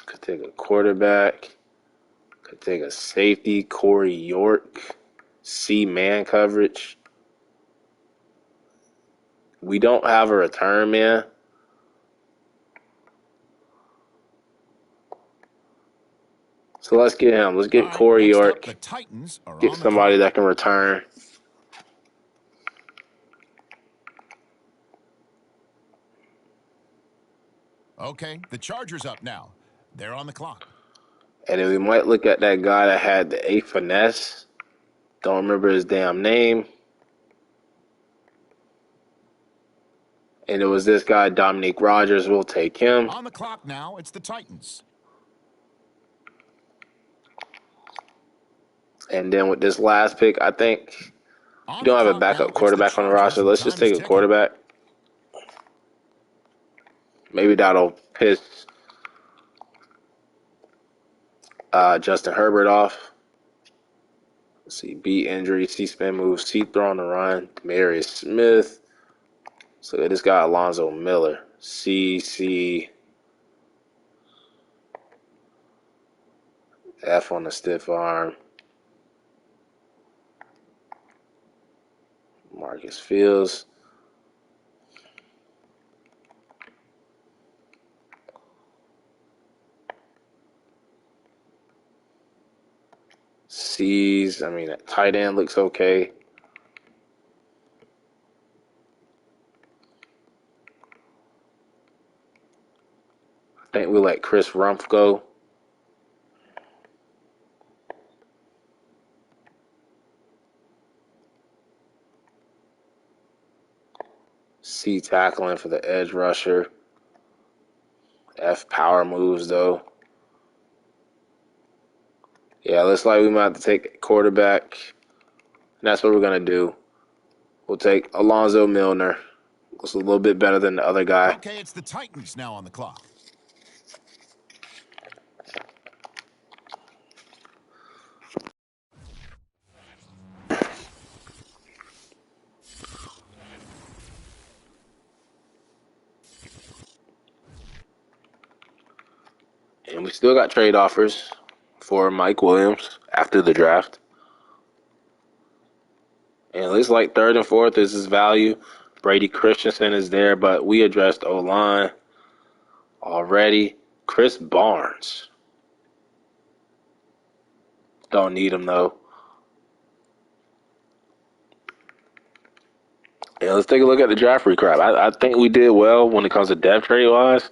Could take a quarterback. Could take a safety, Corey York. C man coverage. We don't have a return man. So let's get him. Let's get Corey York. The Titans are get somebody that can return. Okay, the Chargers up now. They're on the clock. And then we might look at that guy that had the A finesse. Don't remember his damn name. And it was this guy, Dominique Rogers. We'll take him. On the clock now, it's the Titans. And then with this last pick, I think On you don't the have a clock backup now, it's quarterback on the Chargers, roster. and Let's just time is take a ticking. quarterback. Maybe that'll piss Justin Herbert off. Let's see, B injury, C spin move, C throw on the run, Demarius Smith. So this guy Alonzo Miller, C F on the stiff arm. Marcus Fields. C's. I mean, that tight end looks okay. I think we let Chris Rumpf go. C tackling for the edge rusher. F power moves though. Yeah, looks like we might have to take a quarterback. And that's what we're gonna do. We'll take Alonzo Milner. Looks a little bit better than the other guy. Okay, it's the Titans now on the clock. And we still got trade offers for Mike Williams after the draft. And it looks like third and fourth is his value. Brady Christensen is there, but we addressed O-line already. Chris Barnes. Don't need him, though. And let's take a look at the draft recap. I think we did well when it comes to depth trade-wise.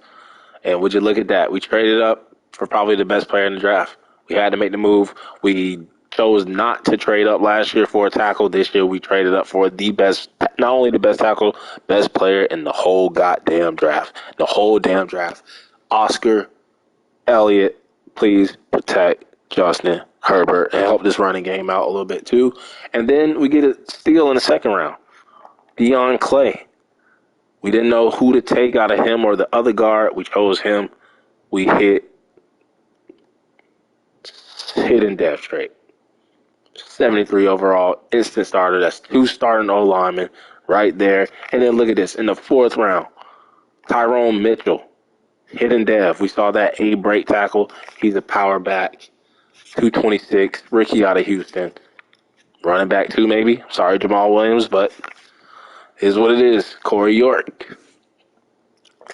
And would you look at that? We traded up for probably the best player in the draft. We had to make the move. We chose not to trade up last year for a tackle. This year we traded up for the best, not only the best tackle, best player in the whole goddamn draft. The whole damn draft. Oscar Elliott, please protect Justin Herbert and help this running game out a little bit too. And then we get a steal in the second round. Deion Clay. We didn't know who to take out of him or the other guard. We chose him. We hit in depth trade. 73 overall, instant starter. That's 2 starting O linemen right there. And then look at this. In the 4th round, Tyrone Mitchell, hidden dev. We saw that A break tackle. He's a power back. 226. Ricky out of Houston. Running back 2 maybe. Sorry, Jamal Williams, but is what it is. Corey York.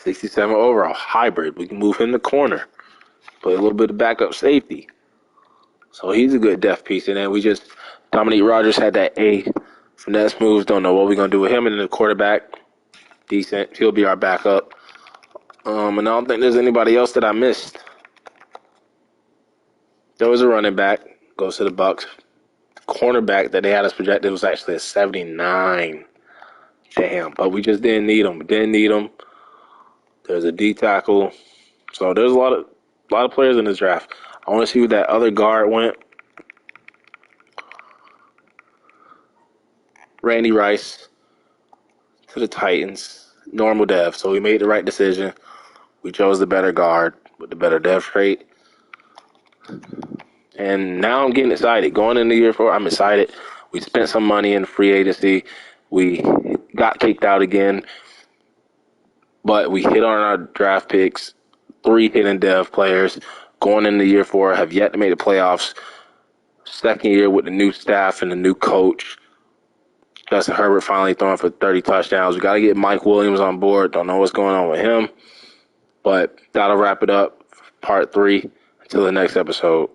67 overall. Hybrid. We can move him to corner. Play a little bit of backup safety. So he's a good depth piece. And then we just, Dominique Rogers had that A finesse moves. Don't know what we're going to do with him. And then the quarterback, decent. He'll be our backup. And I don't think there's anybody else that I missed. There was a running back. Goes to the Bucks. Cornerback that they had us projected was actually a 79. Damn. But we just didn't need him. There's a D tackle. So there's a lot of players in this draft. I want to see where that other guard went. Randy Rice to the Titans. Normal dev. So we made the right decision. We chose the better guard with the better dev trait. And now I'm getting excited. Going into year 4, I'm excited. We spent some money in free agency. We got kicked out again. But we hit on our draft picks. 3 hidden dev players. Going into year 4, have yet to make the playoffs. Second year with the new staff and the new coach. Justin Herbert finally throwing for 30 touchdowns. We got to get Mike Williams on board. Don't know what's going on with him. But that'll wrap it up. Part 3. Until the next episode.